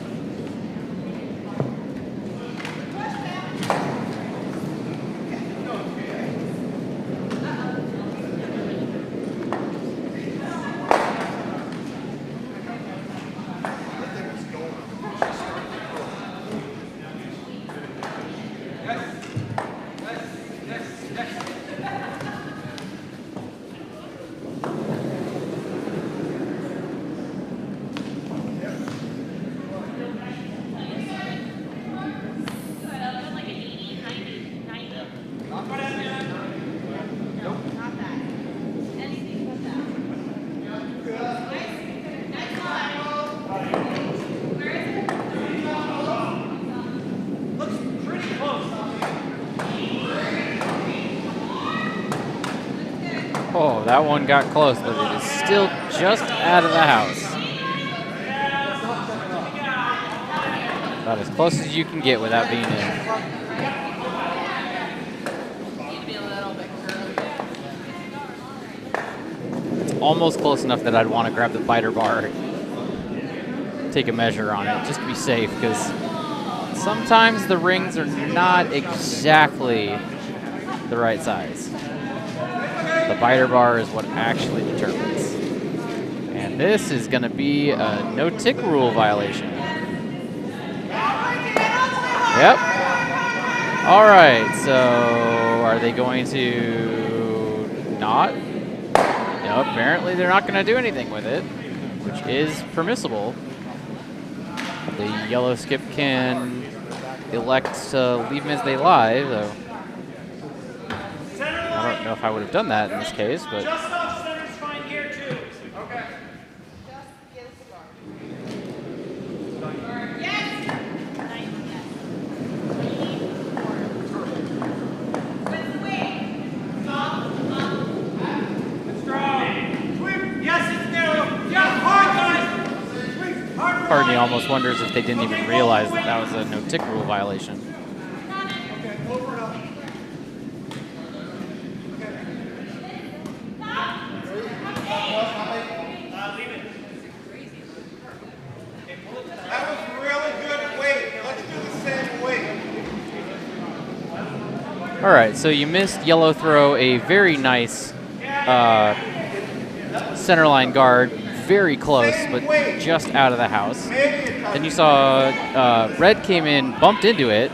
Oh, that one got close, but it is still just out of the house. About as close as you can get without being in. It's almost close enough that I'd want to grab the biter bar, take a measure on it, just to be safe, because sometimes the rings are not exactly the right size. The biter bar is what actually determines. And this is going to be a no-tick rule violation. Yep. All right, so are they going to not? No, apparently they're not going to do anything with it, which is permissible. The yellow skip can elect to leave them as they lie, though. I don't know if I would have done that in this case, but. Just off center's fine here, too. Okay. Part of me almost wonders if they didn't even realize that that was a no-tick rule violation. All right, so you missed yellow throw, a very nice center line guard, very close, but just out of the house. Then you saw red came in, bumped into it,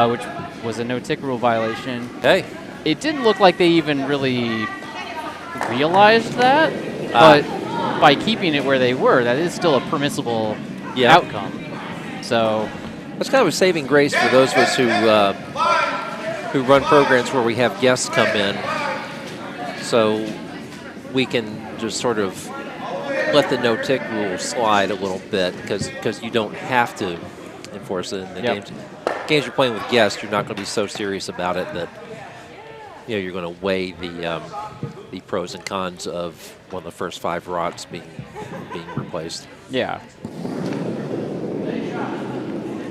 which was a no-tick rule violation. Hey. It didn't look like they even really realized that, but by keeping it where they were, that is still a permissible outcome. So that's kind of a saving grace for those of us who run programs where we have guests come in, so we can just sort of let the no-tick rule slide a little bit, because you don't have to enforce it in the games you're playing with guests. You're not going to be so serious about it that you're going to weigh the pros and cons of one of the first 5 rots being replaced. Yeah.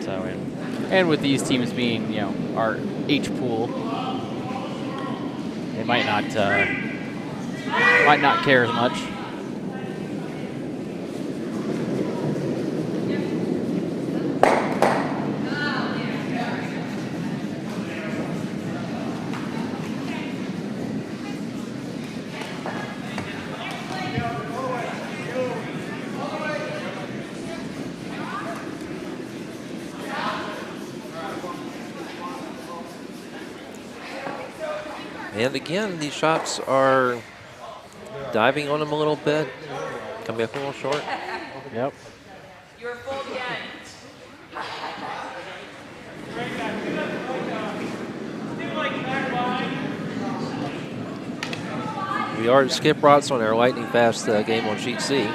So and with these teams being our H pool, they might not care as much. And again, these shots are diving on them a little bit, coming up a little short. Yep. You're full again. We are at skip rots on our lightning fast game on sheet C.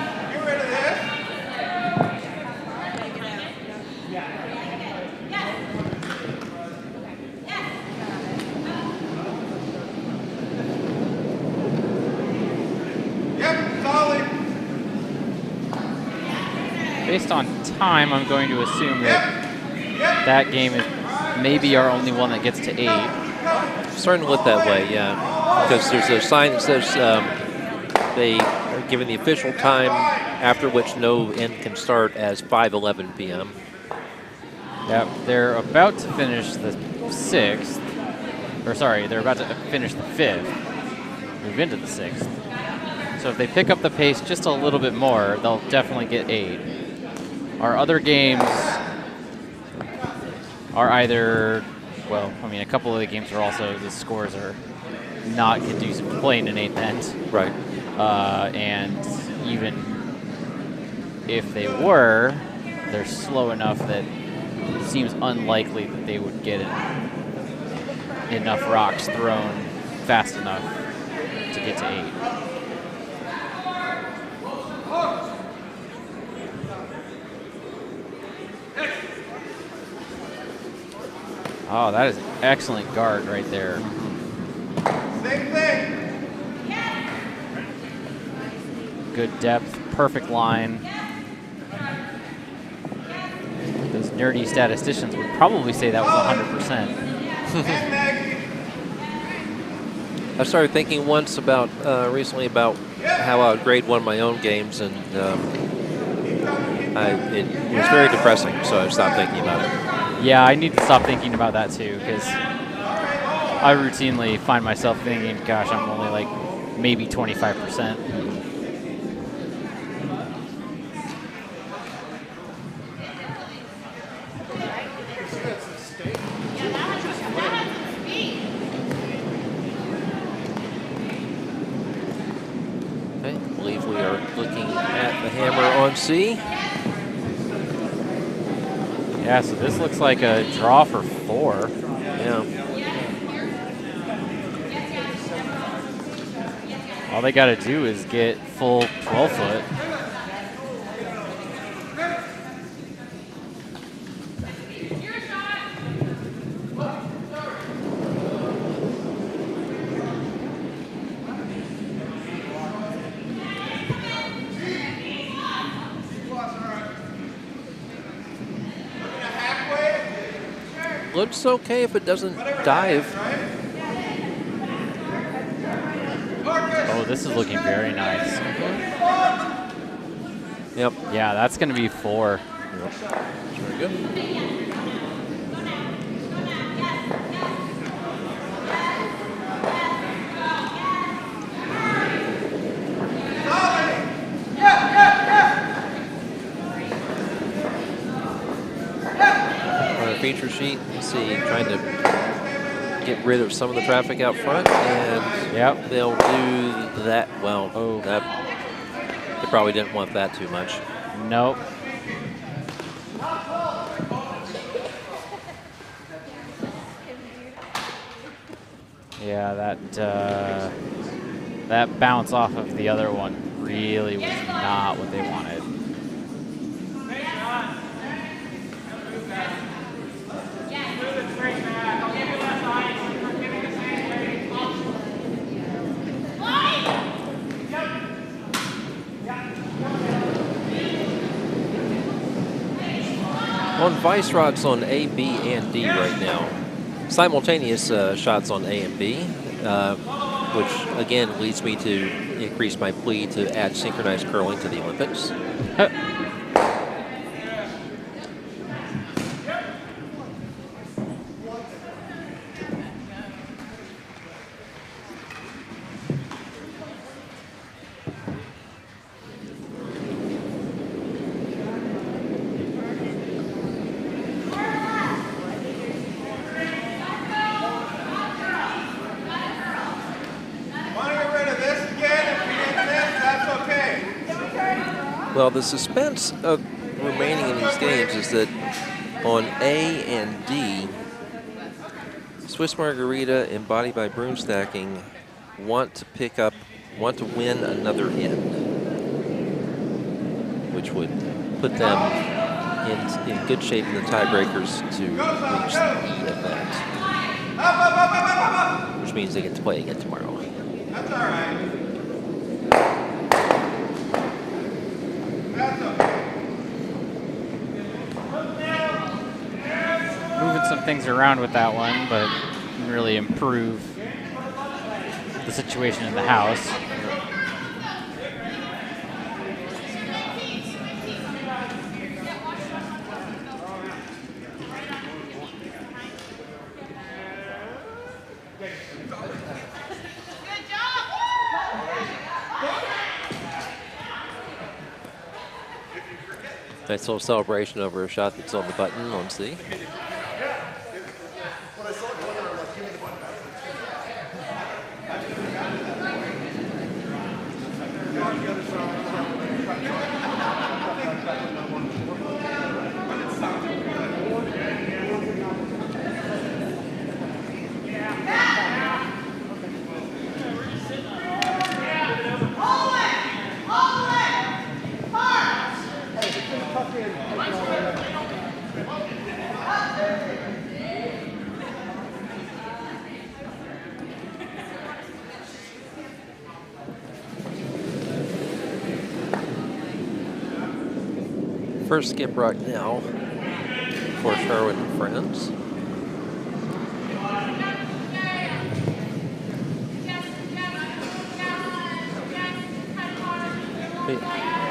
based on time, I'm going to assume that that game is maybe our only one that gets to 8. Starting to look that way, yeah. Because there's a sign that says they are giving the official time after which no end can start as 5:11 p.m. Yep, they're about to finish the 6th. Or sorry, they're about to finish the 5th. Move into the 6th. So if they pick up the pace just a little bit more, they'll definitely get 8. Our other games are either, well, I mean, a couple of the games are also, the scores are not conducive to playing an 8th end. Right. And even if they were, they're slow enough that it seems unlikely that they would get enough rocks thrown fast enough to get to 8. Oh, that is an excellent guard right there. Same thing. Good depth, perfect line. Those nerdy statisticians would probably say that was 100%. I started thinking once about, recently about how I would grade one of my own games, and it was very depressing, so I stopped thinking about it. Yeah, I need to stop thinking about that too, because I routinely find myself thinking, gosh, I'm only like maybe 25%. Okay, I believe we are looking at the hammer on C. Yeah, so this looks like a draw for 4. Yeah. All they got to do is get full 12-foot. Looks okay if it doesn't dive. Oh, this is looking very nice. Yep. Yeah, that's going to be 4. Yep. Very good. Feature sheet, you see, trying to get rid of some of the traffic out front, and yep, they'll do that. Well, that they probably didn't want that too much. Nope. Yeah, that bounce off of the other one really was not what they wanted. On vice rods on A, B, and D right now. Simultaneous shots on A and B, which again leads me to increase my plea to add synchronized curling to the Olympics. Well, the suspense of remaining in these games is that on A and D, Swiss Margarita embodied by broom stacking want to win another end, which would put them in good shape in the tiebreakers to reach the E event, which means they get to play again tomorrow. That's all right. That's okay. things around with that one, but didn't really improve the situation in the house. Nice little celebration over a shot that's on the button on C. First skip right now for Sherwin and friends.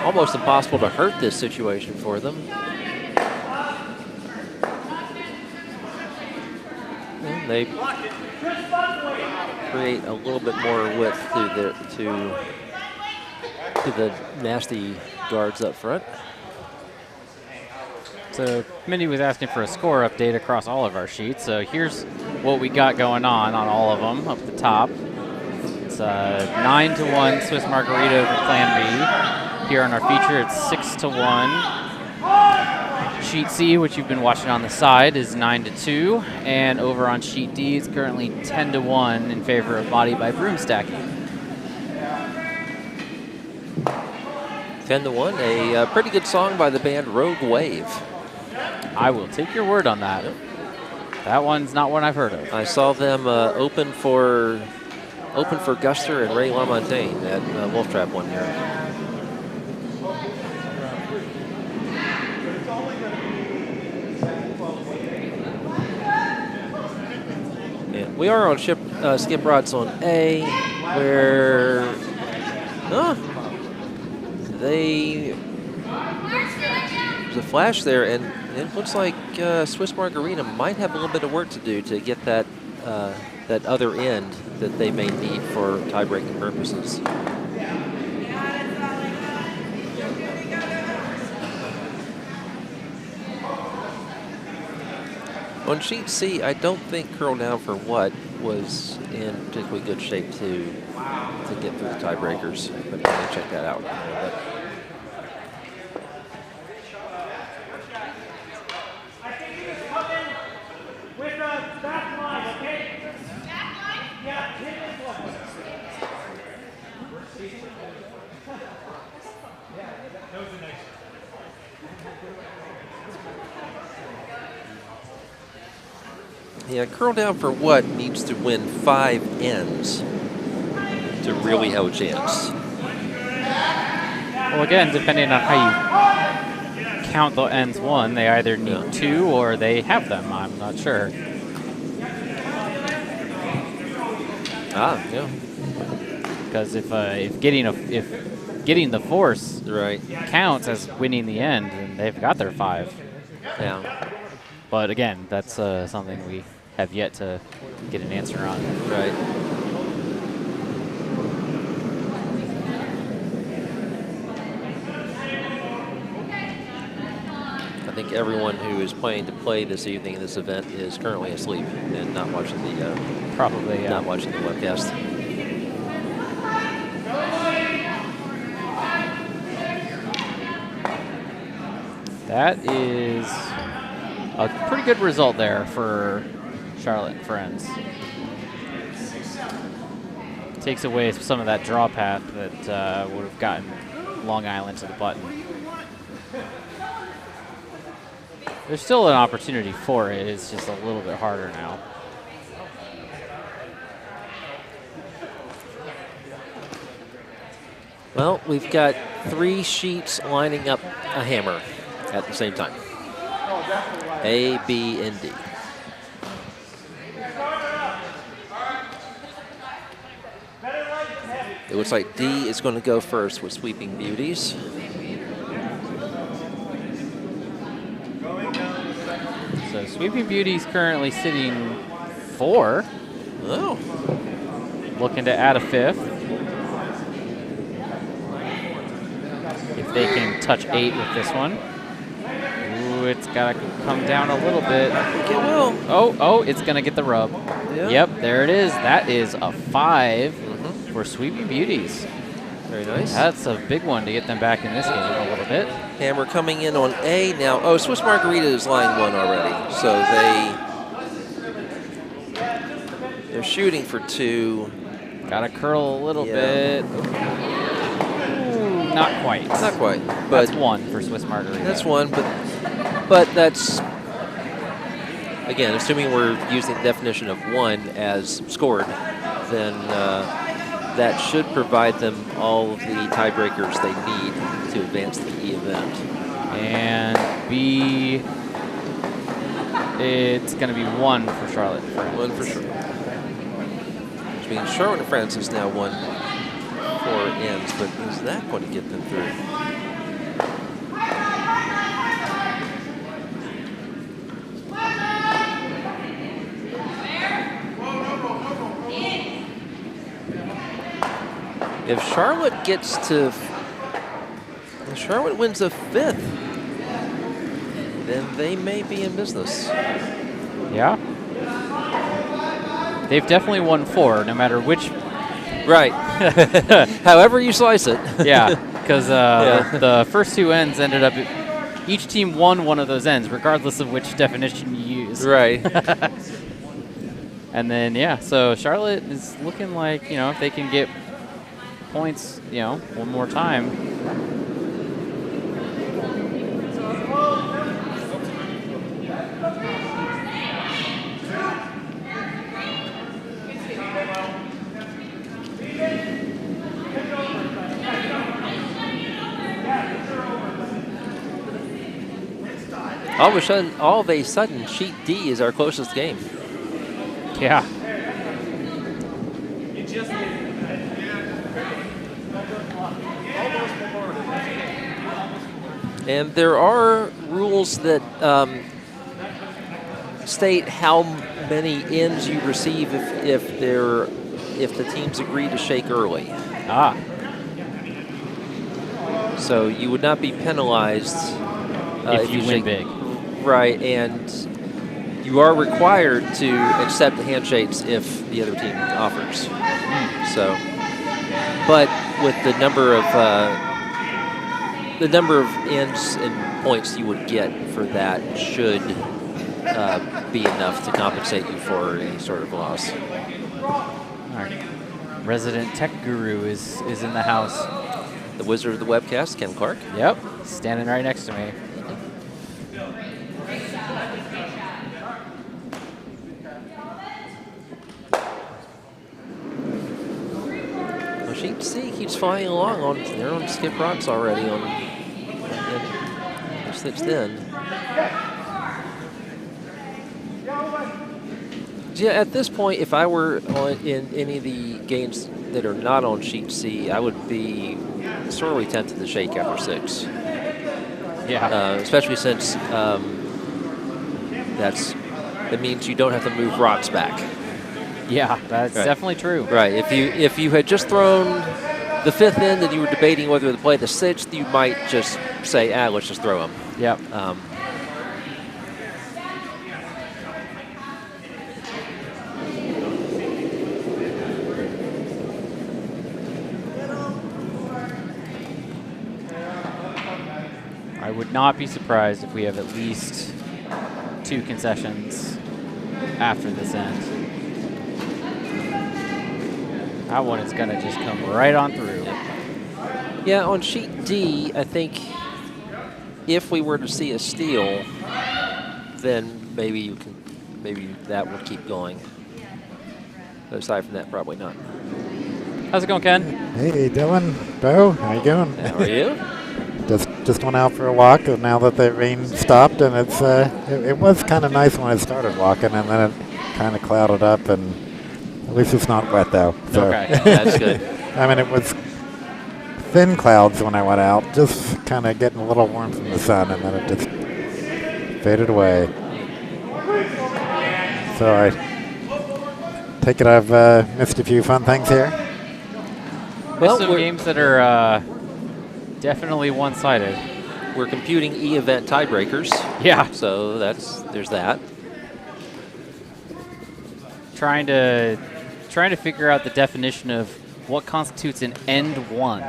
Almost impossible to hurt this situation for them. And they create a little bit more width to the nasty guards up front. So Mindy was asking for a score update across all of our sheets. So here's what we got going on all of them up the top. It's 9-1 Swiss Margarita over Plan B. Here on our feature, it's 6-1. Sheet C, which you've been watching on the side, is 9-2. And over on sheet D, it's currently 10-1 in favor of Maddy by broom stacking. 10-1, a pretty good song by the band Rogue Wave. I will take your word on that. That one's not one I've heard of. I saw them open for Guster and Ray LaMontagne at Wolf Trap one year. And we are on skip rods on A, where there's a flash there, and it looks like Swiss Margarita might have a little bit of work to do to get that that other end that they may need for tie-breaking purposes. On sheet C, I don't think Curl Down for What was in particularly good shape to get through the tiebreakers, but I'm going to check that out in a little bit. Yeah, Curl Down for What needs to win 5 ends to really have a chance. Well, again, depending on how you count the ends won, they either need 2 or they have them. I'm not sure. Yeah. Because if getting the force counts as winning the end, then they've got their 5. Yeah. But again, that's something we have yet to get an answer on. Right. I think everyone who is planning to play this evening in this event is currently asleep and not watching the not watching the webcast. That is a pretty good result there for Charlotte and friends. Takes away some of that draw path that would have gotten Long Island to the button. There's still an opportunity for it. It's just a little bit harder now. Well, we've got 3 sheets lining up a hammer at the same time. A, B, and D. It looks like D is going to go first with Sweeping Beauties. So Sweeping Beauty's currently sitting 4. Oh. Looking to add a 5th. If they can touch 8 with this one. Ooh, it's got to come down a little bit. I think it will. Oh, it's going to get the rub. Yeah. Yep, there it is. That is a 5 for Sweeping Beauties. Very nice. That's a big one to get them back in this game a little bit. Hammer coming in on A now. Oh, Swiss Margarita is line 1 already. So they're shooting for 2. Got to curl a little bit. Ooh, not quite. Not quite. But that's 1 for Swiss Margarita. That's 1, but that's, again, assuming we're using the definition of 1 as scored, then that should provide them all of the tiebreakers they need to advance the E event. And B, it's going to be 1 for Charlotte and France. 1 for sure. Which means Charlotte and France has now won 4 ends, but is that going to get them through? If Charlotte gets to, if Charlotte wins a 5th, then they may be in business. Yeah. They've definitely won 4, no matter which. Right. However you slice it. Yeah, because the first 2 ends ended up, each team won one of those ends, regardless of which definition you use. Right. And then, yeah, so Charlotte is looking like, you know, if they can get points, you know, one more time. All of a sudden, sheet D is our closest game. Yeah. And there are rules that state how many ends you receive if the teams agree to shake early. Ah. So you would not be penalized if you win big. Right, and you are required to accept the handshakes if the other team offers. So, but with the number of ends and points you would get for that should be enough to compensate you for any sort of loss. All right. Resident tech guru is in the house. The wizard of the webcast, Ken Clark. Yep, standing right next to me. Well, Sheet C keeps flying along on their own skip rocks already on their 6th end. Yeah, at this point, if I were in any of the games that are not on Sheet C, I would be sorely tempted to shake after 6. Yeah. Especially since that means you don't have to move rocks back. Yeah, that's definitely true. Right. If you had just thrown the 5th end and you were debating whether to play the 6th, you might just say, let's just throw them. Yep. I would not be surprised if we have at least 2 concessions after this end. That one is going to just come right on through. Yeah, on sheet D, I think if we were to see a steal, then maybe that would keep going. But aside from that, probably not. How's it going, Ken? Hey, Dylan, Bo, how you doing? How are you? Just went out for a walk, and now that the rain stopped, and it was kind of nice when I started walking, and then it kind of clouded up, and at least it's not wet though. So. Okay, that's good. I mean, it was thin clouds when I went out, just kind of getting a little warm from the sun, and then it just faded away. So I take it I've missed a few fun things here. Well, some games that are definitely one-sided. We're computing E-event tiebreakers. Yeah. So there's that. Trying to figure out the definition of what constitutes an end one.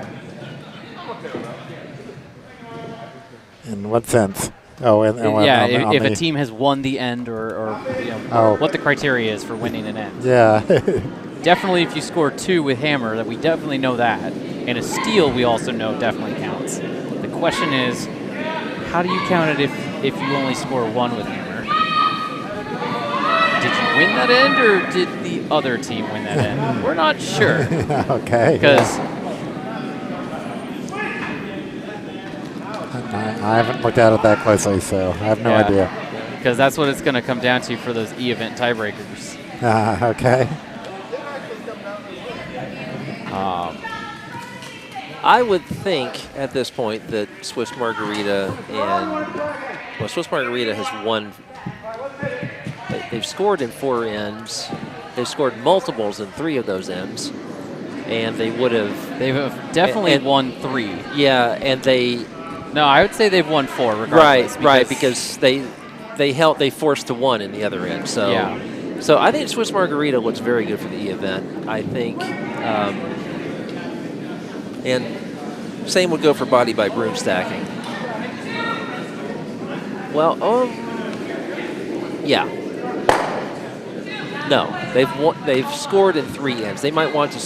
In what sense? Oh, if a team has won the end, or what the criteria is for winning an end. Yeah. Definitely, if you score 2 with hammer, that we definitely know that. And a steal, we also know definitely counts. The question is, how do you count it if you only score 1 with hammer? Did you win that end, or did the other team win that end? We're not sure. Okay. Because I haven't looked at it that closely, so I have no idea. Because that's what it's going to come down to for those E-event tiebreakers. Okay. I would think at this point that Swiss Margarita Swiss Margarita has won. They've scored in 4 ends. They've scored multiples in 3 of those ends, and they would have. They've definitely won 3. Yeah, and they. No, I would say they've won 4. Regardless, right, because they forced to 1 in the other end. So yeah. So I think Swiss Margarita looks very good for the E-event. I think. And same would go for body by broom stacking. Well, yeah. No, they've scored in 3 ends. They might want to.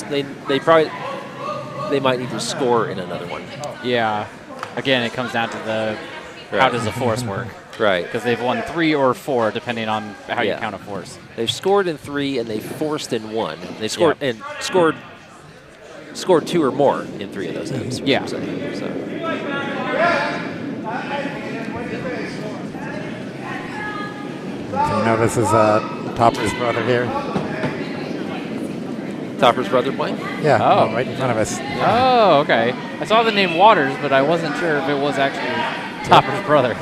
They might need to score in another one. Yeah. Again, it comes down to the how does a force work? Right. Because they've won 3 or 4 depending on how you count a force. They've scored in 3 and they forced in 1. They scored and scored 2 or more in 3 of those ends. Yeah. So you know this is Topper's brother here. Topper's brother playing? Yeah. Oh. Right in front of us. Oh, okay. I saw the name Waters, but I wasn't sure if it was actually Topper's brother.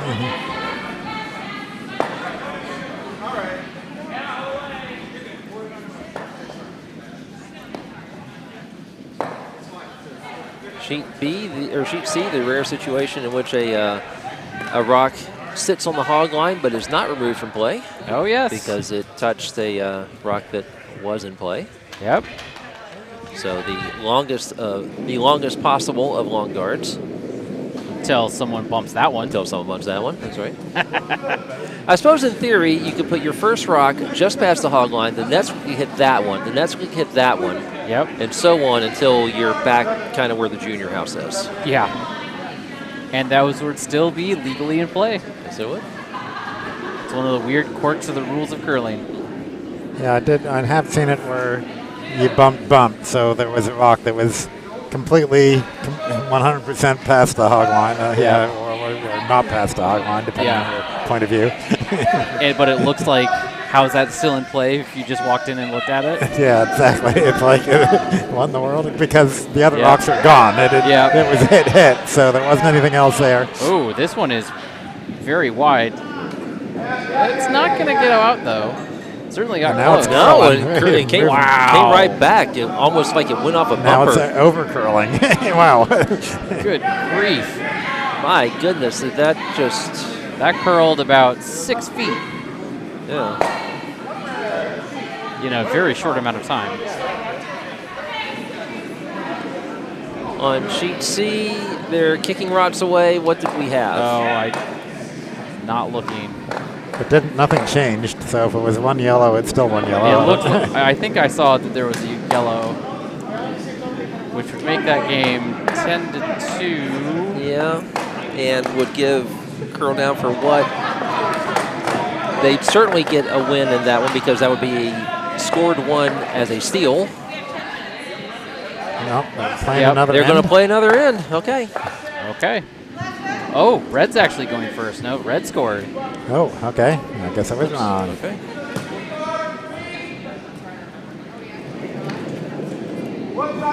Sheet B, or Sheet C, the rare situation in which a rock sits on the hog line but is not removed from play. Oh, yes. Because it touched a rock that was in play. Yep. So the longest possible of long guards. Until someone bumps that one. Until someone bumps that one, that's right. I suppose in theory, you could put your first rock just past the hog line, the next week you hit that one, the next week hit that one, yep, and so on until you're back kind of where the junior house is. Yeah. And those would still be legally in play. Yes, it would. It's one of the weird quirks of the rules of curling. Yeah, I have seen it where you bumped, so there was a rock that was completely 100% past the hog line, or not past the hog line, depending on your point of view. But it looks like, how is that still in play if you just walked in and looked at it? Yeah, exactly. It's like, what in the world? Because the other rocks are gone. It was hit, so there wasn't anything else there. Oh, this one is very wide. It's not going to get out, though. Certainly got now close. No, it came right back. It almost like it went off a bumper. Now it's over curling. Wow. Good grief. My goodness, that just... That curled about 6 feet. Yeah. In a very short amount of time. On sheet C, they're kicking rods away. What did we have? Oh, not looking. Nothing changed, so if it was 1 yellow, it's still 1 yellow. It looked like, I think I saw that there was a yellow, which would make that game 10-2. Yeah, and would give curl down for what? They'd certainly get a win in that one because that would be a scored 1 as a steal. No, they're playing another They're end. going to play another end. Okay. Okay. Oh, red's actually going first. No, red scored. Oh, okay. I guess I was wrong. Okay.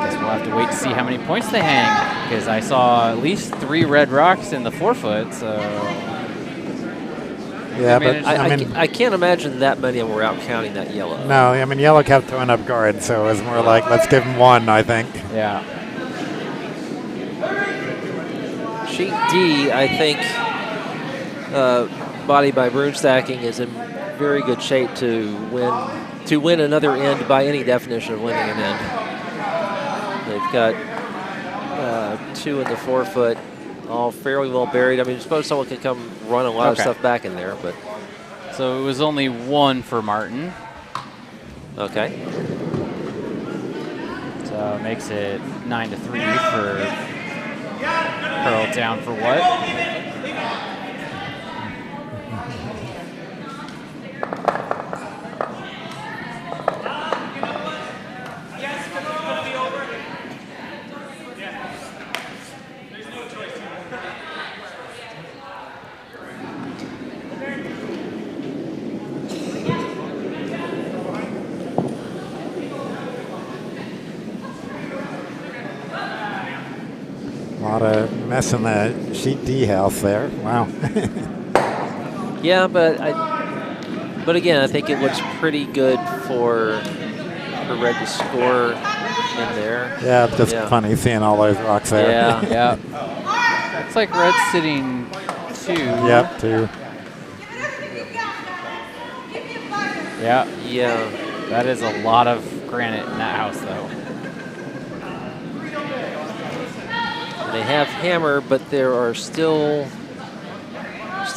Guess we'll have to wait to see how many points they hang, because I saw at least 3 red rocks in the 4-foot, so... Yeah, but I can't imagine that many of them were out counting that yellow. No, I mean, yellow kept throwing up guard, so it was more like, let's give him 1, I think. Yeah. Sheet D, I think, body by broom stacking is in very good shape to win another end by any definition of winning an end. They've got 2 in the 4-foot, all fairly well buried. I mean, I suppose someone could come run a lot of stuff back in there, but. So it was only 1 for Martin. Okay. So it makes it 9-3 for Pearl down for what? A lot of mess in the sheet D house there. Wow. Yeah, but again, I think it looks pretty good for Red to score in there. Yeah, it's just funny seeing all those rocks there. Yeah, yeah. Looks like Red's sitting 2. Yep, 2. Yeah. Yeah. That is a lot of granite in that house, though. They have hammer, but there are still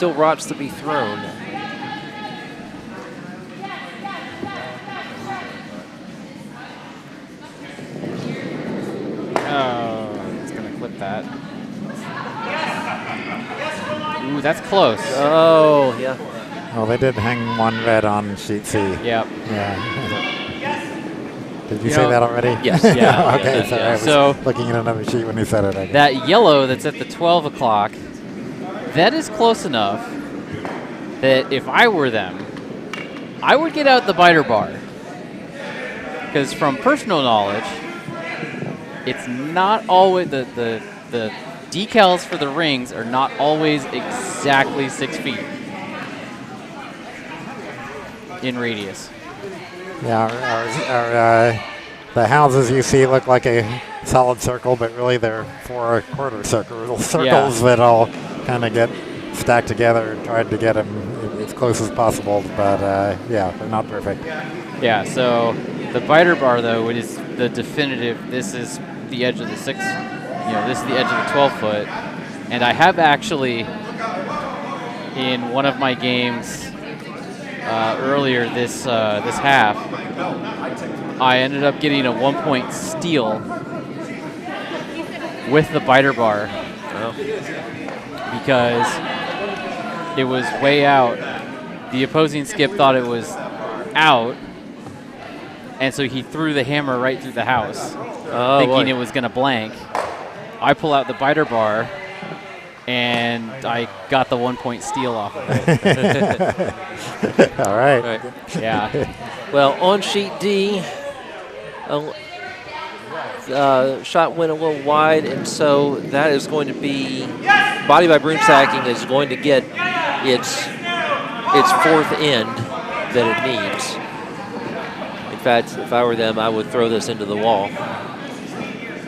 rocks to be thrown. Oh, it's gonna clip that. Ooh, that's close. Oh, yeah. Oh, they did hang 1 red on sheet C. Yep. Yeah. Did you say that already? Yes. Yeah. Okay. Yeah, Sorry, yeah. I was So looking at another sheet when you said it. Okay. that yellow that's at the 12 o'clock, that is close enough that if I were them, I would get out the biter bar. Because from personal knowledge, it's not always the decals for the rings are not always exactly 6 feet in radius. Yeah, the houses you see look like a solid circle, but really they're 4 1/4 circles that all kind of get stacked together and tried to get them as close as possible. But yeah, they're not perfect. Yeah, so the biter bar, though, it is the definitive. This is the edge of the 6. This is the edge of the 12-foot. And I have actually, in one of my games earlier this half, I ended up getting a 1-point steal with the biter bar because it was way out. The opposing skip thought it was out, and so he threw the hammer right through the house, thinking it was going to blank. I pull out the biter bar, and I got the 1-point steal off of it. All right. Yeah. Well, on sheet D, shot went a little wide, and so that is going to be body by broom stacking is going to get its 4th end that it needs. In fact, if I were them, I would throw this into the wall.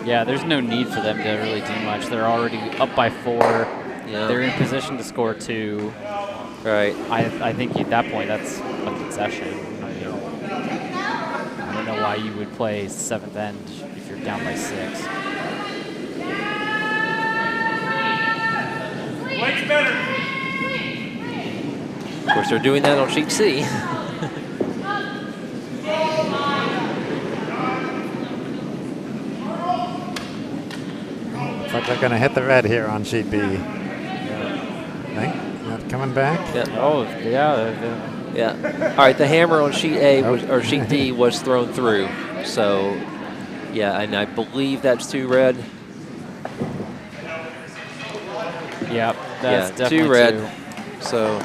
Yeah, there's no need for them to really do much. They're already up by 4. Yeah. They're in position to score 2. Right. I think at that point that's a concession. I don't know why you would play 7th end if you're down by 6. White's better. Of course, they're doing that on sheet C. Looks like they're going to hit the red here on sheet B. Think? Not coming back? Yeah. Oh, yeah. Yeah. All right, the hammer on sheet A or sheet D was thrown through. So, yeah, and I believe that's 2 red. Yep, that's definitely 2 red. So,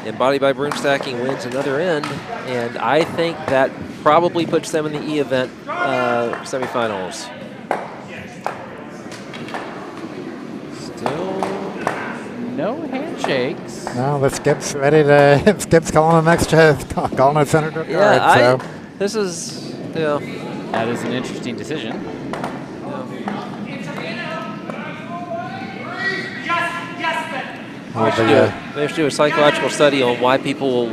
and body by broom stacking wins another end, and I think that probably puts them in the E event semifinals. Still no handshakes. No, the Skip's ready to. Skip's calling the next calling a Senator Yeah, card. So. This is, you know. That is an interesting decision. They should do a psychological study on why people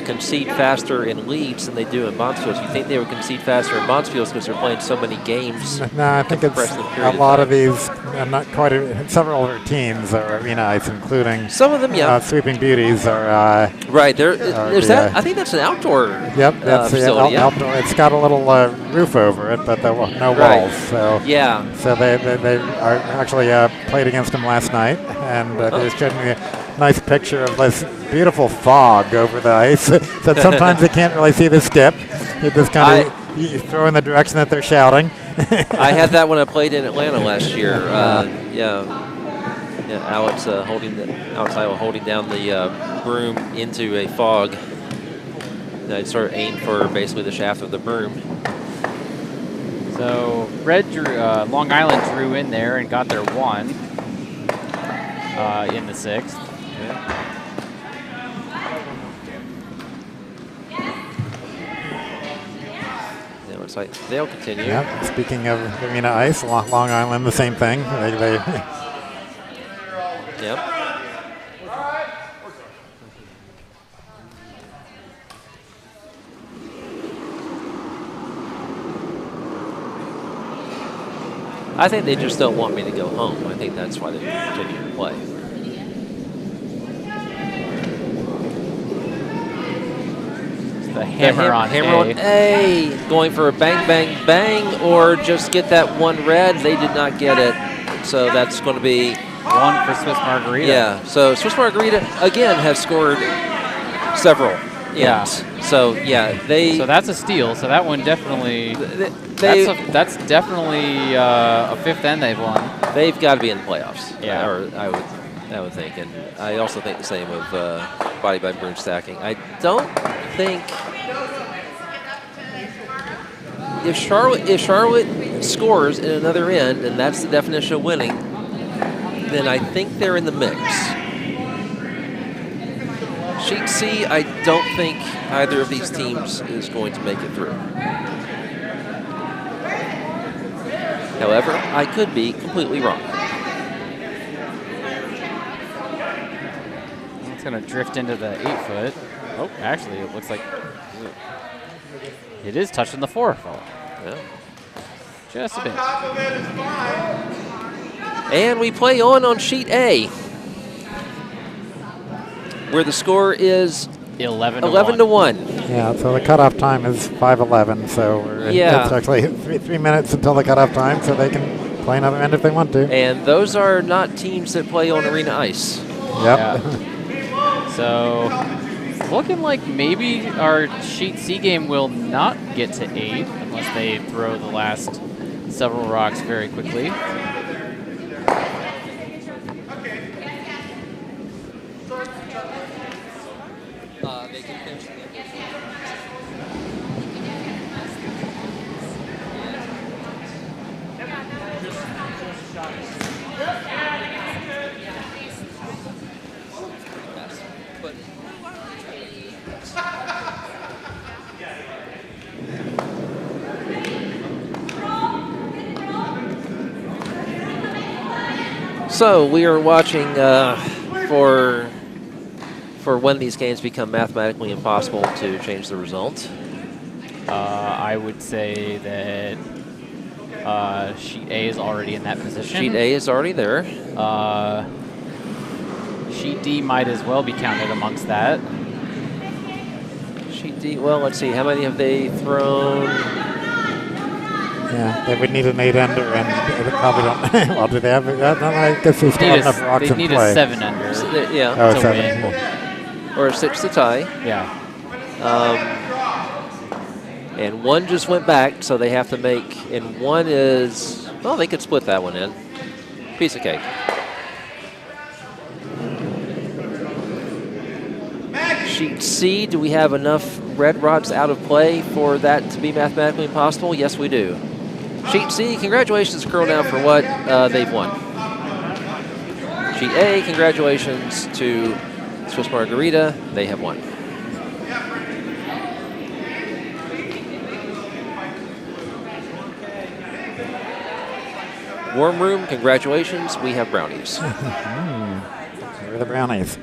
concede faster in leads than they do in Bonspiels. You think they would concede faster in Bonspiels because they're playing so many games? No, I think it's a lot of these, not quite, several of our teams are arena ice, including some of them, yeah. Sweeping Beauties are. Right, there's that. I think that's an outdoor that's facility. Outdoor. It's got a little roof over it, but no walls. So yeah. So they are actually played against them last night, and they showed me a nice picture of this beautiful fog over the ice. So sometimes they can't really see the skip. It just kind of you throw in the direction that they're shouting. I had that when I played in Atlanta last year. Alex holding down the broom into a fog. And I'd sort of aim for basically the shaft of the broom. So Long Island drew in there and got their one in the 6th. Looks like they'll continue. Yeah. Speaking of arena ice, Long Island, the same thing. Yep. I think they just don't want me to go home. I think that's why they continue to play. The hammer on A. Going for a bang, bang, bang, or just get that one red. They did not get it. So that's going to be one for Swiss Margarita. Yeah. So Swiss Margarita, again, has scored several. Yeah. So, yeah, So that's a steal. So that one definitely. That's definitely a 5th end they've won. They've got to be in the playoffs. Yeah. Or I would think. And I also think the same of body by broom stacking. I don't think if Charlotte scores in another end, and that's the definition of winning, then I think they're in the mix. Sheet C, I don't think either of these teams is going to make it through. However, I could be completely wrong. It's going to drift into the 8-foot. Oh, actually, it looks like it is touching the 4-foot. Yeah. Just a bit. And we play on sheet A, where the score is 11 to 1. Yeah, so the cutoff time is 5:11. So it's actually 3 minutes until the cutoff time, so they can play another end if they want to. And those are not teams that play on arena ice. Yep. Yeah. So looking like maybe our sheet C game will not get to 8 unless they throw the last several rocks very quickly. So we are watching for when these games become mathematically impossible to change the result. I would say that sheet A is already in that position. Sheet A is already there. Sheet D might as well be counted amongst that. Sheet D, well, let's see. How many have they thrown? Yeah, they would need an 8-ender, and they probably don't. Well, do they have that? No, I guess they still have enough rocks in play. They need a 7-ender to 7. win. Or a 6 to tie. Yeah. And one just went back, so they have to make, and one is, well, they could split that one in. Piece of cake. Sheet C, do we have enough red rods out of play for that to be mathematically possible? Yes, we do. Sheet C, congratulations, Curl Down, for what they've won. Sheet A, congratulations to Swiss Margarita. They have won. Warm Room, congratulations. We have brownies. Where are the brownies?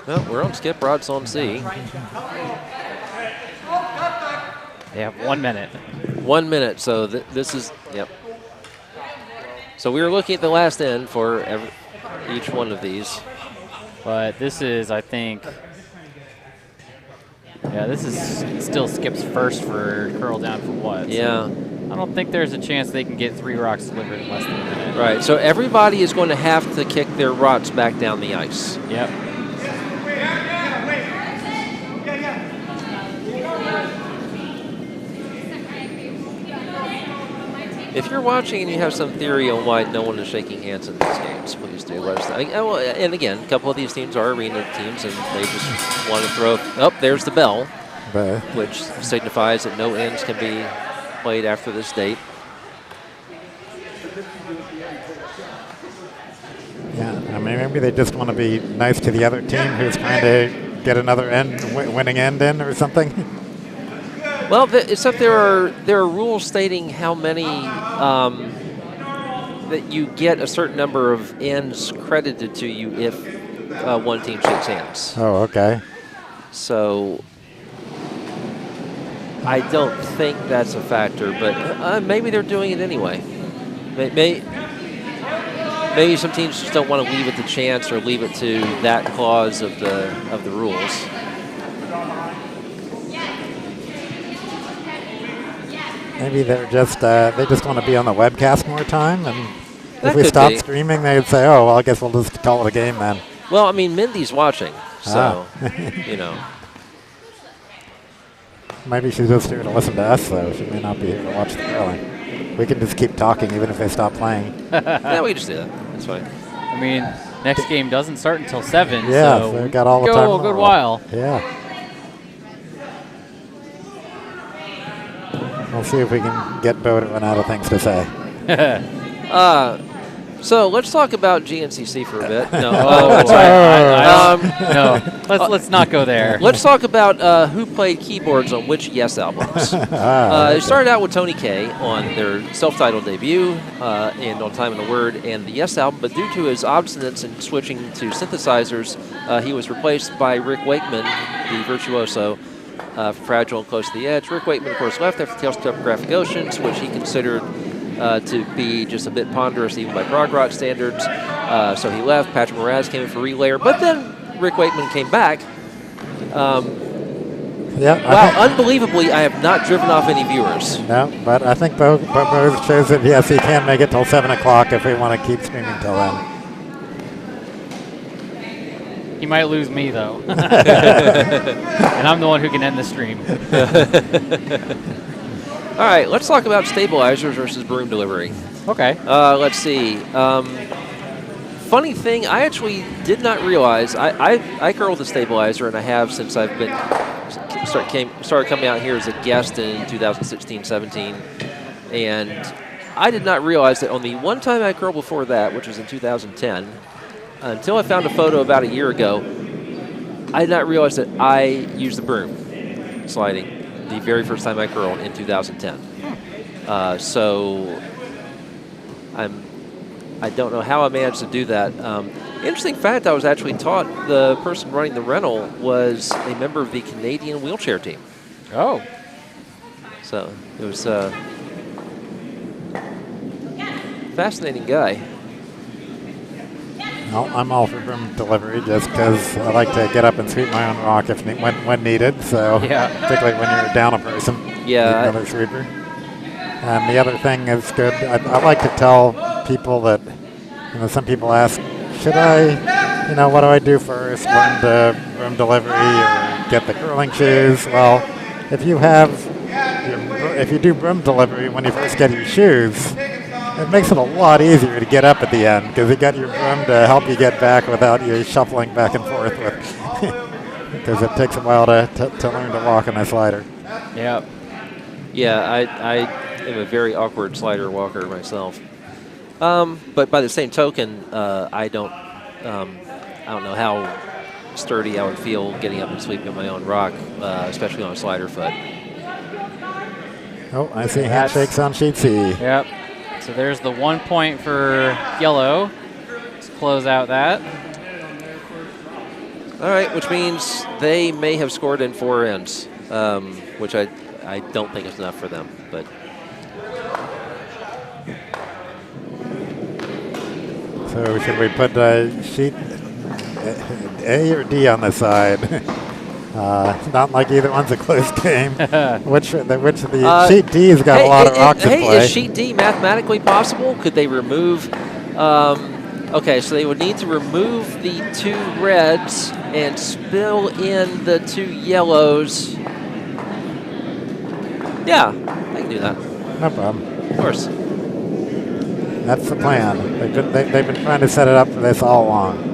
Well, we're on skip rods on C. They have 1 minute. 1 minute, so this is, yep. So we were looking at the last end for each one of these. But this is, I think, yeah, this is still Skip's first for Curl Down for what? Yeah. So I don't think there's a chance they can get 3 rocks delivered in less than a minute. Right, so everybody is going to have to kick their rods back down the ice. Yep. If you're watching and you have some theory on why no one is shaking hands in these games, please do let us know. And again, a couple of these teams are arena teams, and they just want to throw. Oh, there's the bell, which signifies that no ends can be played after this date. Yeah, I mean, maybe they just want to be nice to the other team who's trying to get another winning end in or something. Well, except there are rules stating how many that you get a certain number of ends credited to you if one team shakes hands. Oh, okay. So I don't think that's a factor, but maybe they're doing it anyway. Maybe some teams just don't want to leave it to chance or leave it to that clause of the rules. Maybe they just want to be on the webcast more time, and That if we could stop be. streaming, they'd say, "Oh, well, I guess we'll just call it a game then." Well, I mean, Mindy's watching, so you know. Maybe she's just here to listen to us, though. She may not be here to watch the curling. We can just keep talking even if they stop playing. Yeah, we can just do that. That's fine. I mean, next game doesn't start until 7, Yeah, so they got all the time in go a the good world. while. Yeah. We'll see if we can get Bo to run out of things to say. So let's talk about GNCC for a bit. No, that's right. No, let's not go there. Let's talk about who played keyboards on which Yes albums. It started out with Tony Kaye on their self-titled debut and on Time in the Word and the Yes album, but due to his obstinance in switching to synthesizers, he was replaced by Rick Wakeman, the virtuoso, Fragile and Close to the Edge. Rick Wakeman, of course, left after Tales of Topographic Oceans, which he considered to be just a bit ponderous even by prog rock standards. So he left. Patrick Moraz came in for Relayer, but then Rick Wakeman came back. Wow, unbelievably, I have not driven off any viewers. No, but I think Bo shows that, yes, he can make it till 7 o'clock if we want to keep streaming till then. He might lose me, though. And I'm the one who can end the stream. All right, let's talk about stabilizers versus broom delivery. Okay. Let's see. Funny thing, I actually did not realize, I curled the stabilizer, and I have since I've been started coming out here as a guest in 2016-17, and I did not realize that on the one time I curled before that, which was in 2010, until I found a photo about a year ago, I did not realize that I used the broom sliding the very first time I curled in 2010. So I don't know how I managed to do that. Interesting fact, I was actually taught the person running the rental was a member of the Canadian wheelchair team. Oh. So it was a fascinating guy. Well, I'm all for broom delivery just because I like to get up and sweep my own rock when needed. So particularly when you're down a person, yeah, another sweeper. And the other thing is good. I like to tell people that, some people ask, should I, what do I do first? Learn the broom delivery or get the curling shoes? Well, if you do broom delivery when you first get your shoes, It makes it a lot easier to get up at the end because you got your broom to help you get back without you shuffling back and forth with. Because it takes a while to learn to walk on a slider. Yep. Yeah, I am a very awkward slider walker myself. But by the same token, I don't know how sturdy I would feel getting up and sweeping my own rock, especially on a slider foot. Oh, I see handshakes on sheet C. Yep. So there's the 1 point for yellow. Let's close out that. All right, which means they may have scored in 4 ends, which I don't think is enough for them. But so should we put sheet A or D on the side? Not like either one's a close game. which the sheet D's got a lot of rocks in play. Is sheet D mathematically possible? Could they remove? Okay, so they would need to remove the 2 reds and spill in the 2 yellows. Yeah, they can do that. No problem. Of course. That's the plan. They've been trying to set it up for this all along.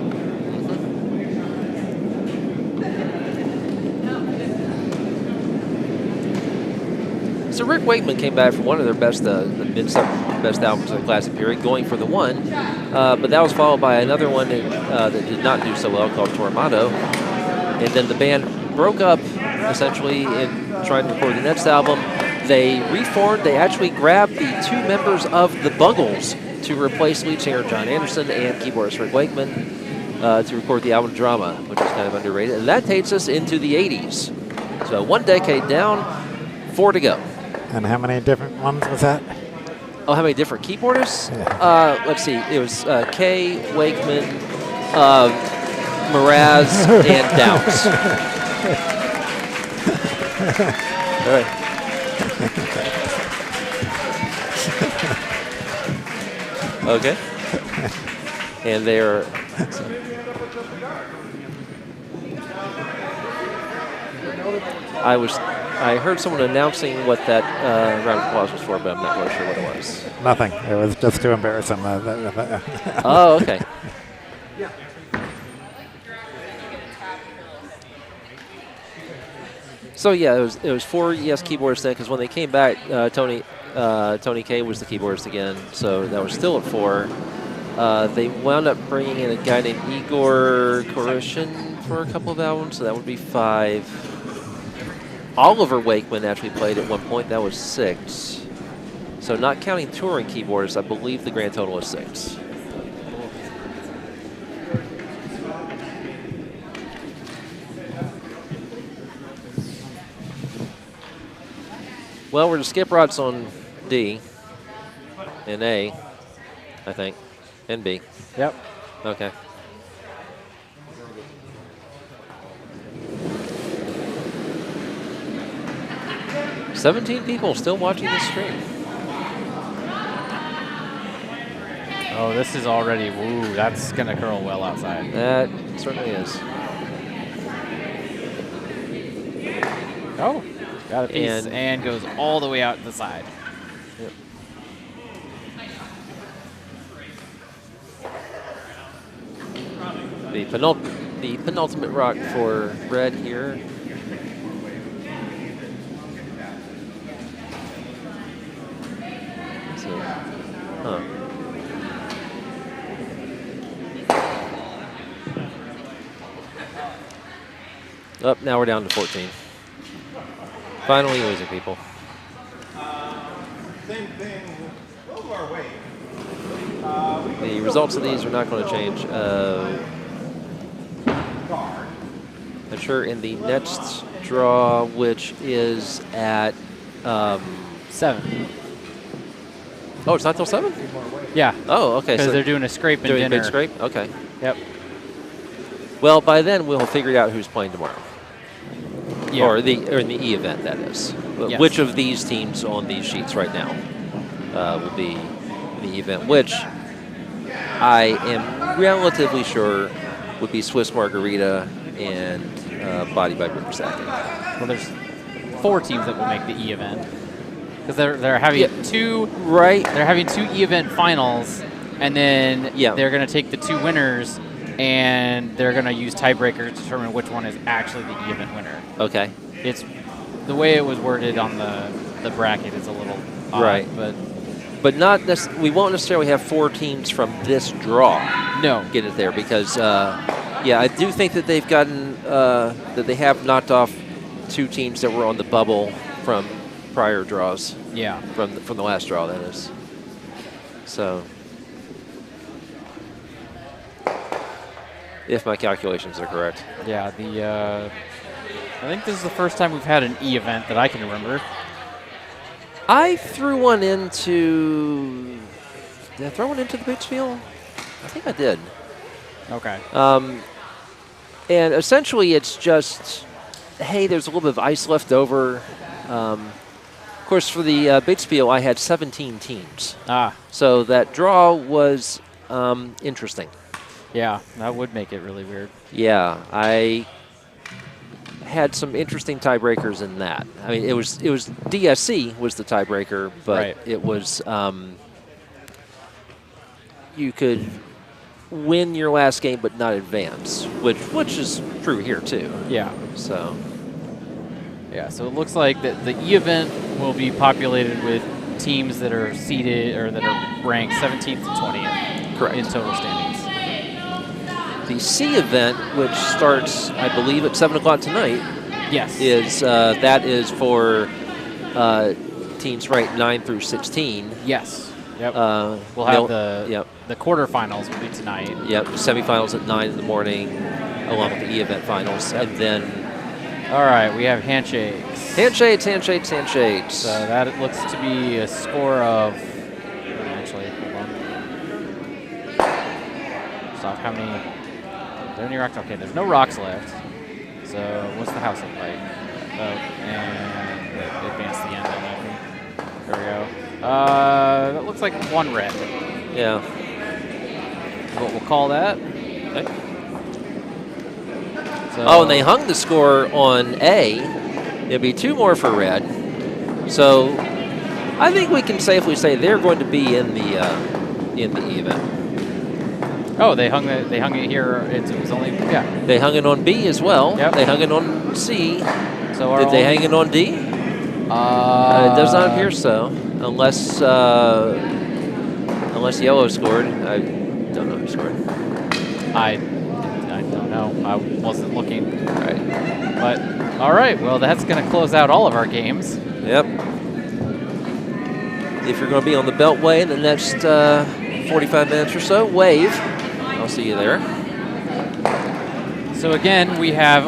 So Rick Wakeman came back from one of their best albums of the Classic period, going for the 1, but that was followed by another one that did not do so well called Tormado, and then the band broke up essentially in trying to record the next album. They reformed. They actually grabbed the 2 members of the Buggles to replace lead singer John Anderson and keyboardist Rick Wakeman to record the album Drama, which is kind of underrated, and that takes us into the 80s. So 1 decade down, 4 to go. And how many different ones was that? Oh, how many different keyboardists? Yeah. Let's see. It was Kay, Wakeman, Mraz, and Downs. All right. Okay. And they're... I heard someone announcing what that round of applause was for, but I'm not really sure what it was. Nothing. It was just to embarrass them. Oh, okay. So yeah, it was 4 keyboardists then, because when they came back, Tony Kaye was the keyboardist again, so that was still at 4. They wound up bringing in a guy named Igor Korishin for a couple of albums, so that would be 5. Oliver Wakeman actually played at one point. That was 6. So not counting touring keyboardists, I believe the grand total is 6. Well, we're to skip rods on D and A, I think, and B. Yep. Okay. $17 people still watching this stream. Oh, this is already, woo, that's going to curl well outside. That certainly is. Oh, got a piece and goes all the way out to the side. Yep. The penultimate rock for red here. Huh. Up, now we're down to 14. Finally losing people. Same thing. Over our way. The results of these are not going to change. I'm sure in the next draw, which is at 7. Oh, it's not till 7? Yeah. Oh, okay. Because So they're doing a scrape and doing dinner. a big scrape? Okay. Yep. Well, by then we'll have figured out who's playing tomorrow. Yeah. Or in the E event, that is. Yes. Which of these teams on these sheets right now will be the event, which I am relatively sure would be Swiss Margarita and Body by River Sacking. Well, there's 4 teams that will make the E event. because they're having two. Right. They're having 2 E-event finals, and then they're going to take the 2 winners, and they're going to use tiebreakers to determine which one is actually the E-event winner. Okay. It's the way it was worded on the bracket is a little odd, right, but not we won't necessarily have 4 teams from this draw. No, get it there because I do think that they've gotten that they have knocked off 2 teams that were on the bubble from prior draws. Yeah, from the last draw, that is. So, if my calculations are correct. Yeah, I think this is the first time we've had an E event that I can remember. I threw one into. Did I throw one into the Batesville? I think I did. Okay. And essentially, it's just, hey, there's a little bit of ice left over. Of course, for the Batesville, I had 17 teams. So that draw was interesting. Yeah, that would make it really weird. Yeah, I had some interesting tiebreakers in that. I mean, it was DSC was the tiebreaker, but it was you could win your last game but not advance, which is true here too. Yeah. So. Yeah. So it looks like that the E event will be populated with teams that are seeded or that are ranked 17th to 20th. Correct. In total standings. The C event, which starts, I believe, at 7 o'clock tonight. Yes. Is that is for teams ranked 9 through 16. Yes. Yep. We'll have the quarterfinals will be tonight. Yep. Semifinals at 9 in the morning, along with the E event finals, and then. All right, we have handshakes. Handshakes. So that it looks to be a score of. Actually, hold on. Stop. How many? Are there any rocks? Okay, there's no rocks left. So what's the house look like? And advance the end on that. There we go. That looks like 1 red. Yeah. What we'll call that. Okay. So and they hung the score on A. It'll be 2 more for red. So I think we can safely say they're going to be in the event. Oh, they hung it here. It was only They hung it on B as well. Yep. They hung it on C. So did they hang it on D? It does not appear so, unless yellow scored. I don't know who scored. I don't know. I wasn't looking. All right. But all right. Well, that's going to close out all of our games. Yep. If you're going to be on the Beltway in the next 45 minutes or so, wave. I'll see you there. So again, we have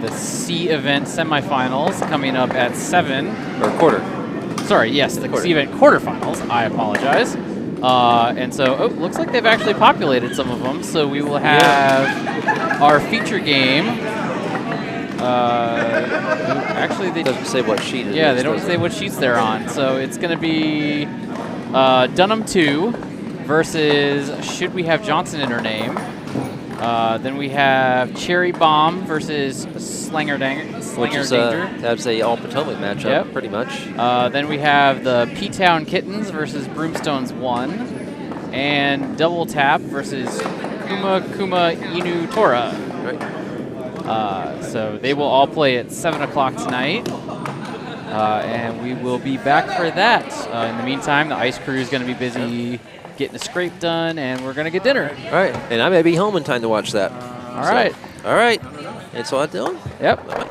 the C event semifinals coming up at 7. Or quarter. Sorry, yes, the C event quarterfinals. I apologize. And so, looks like they've actually populated some of them. So we will have our feature game. Actually, they doesn't say what sheet it is. Yeah, they don't say what sheets they're on. So it's going to be Dunham 2 versus Should We Have Johnson in Her Name. Then we have Cherry Bomb versus Slanger Danger. That's a all Potomac matchup, pretty much. Then we have the P-Town Kittens versus Broomstones 1. And Double Tap versus Kuma Kuma Inu Tora. Right. So they will all play at 7 o'clock tonight. And we will be back for that. In the meantime, the ice crew is going to be busy getting a scrape done, and we're going to get dinner. All right. And I may be home in time to watch that. All right. All right. It's all Dylan? Yep. Bye-bye.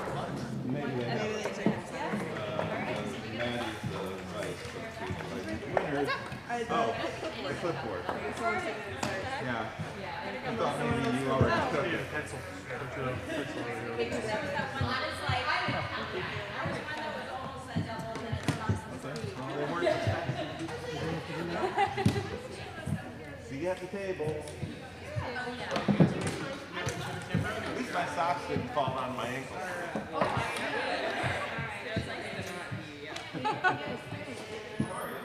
See you at the table. At least my socks didn't fall on my ankles.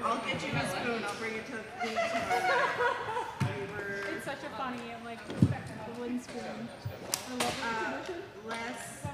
I'll get you a spoon. I'll bring it to the beach tomorrow. It's such a funny, I'm like, the wooden spoon. I love it. Less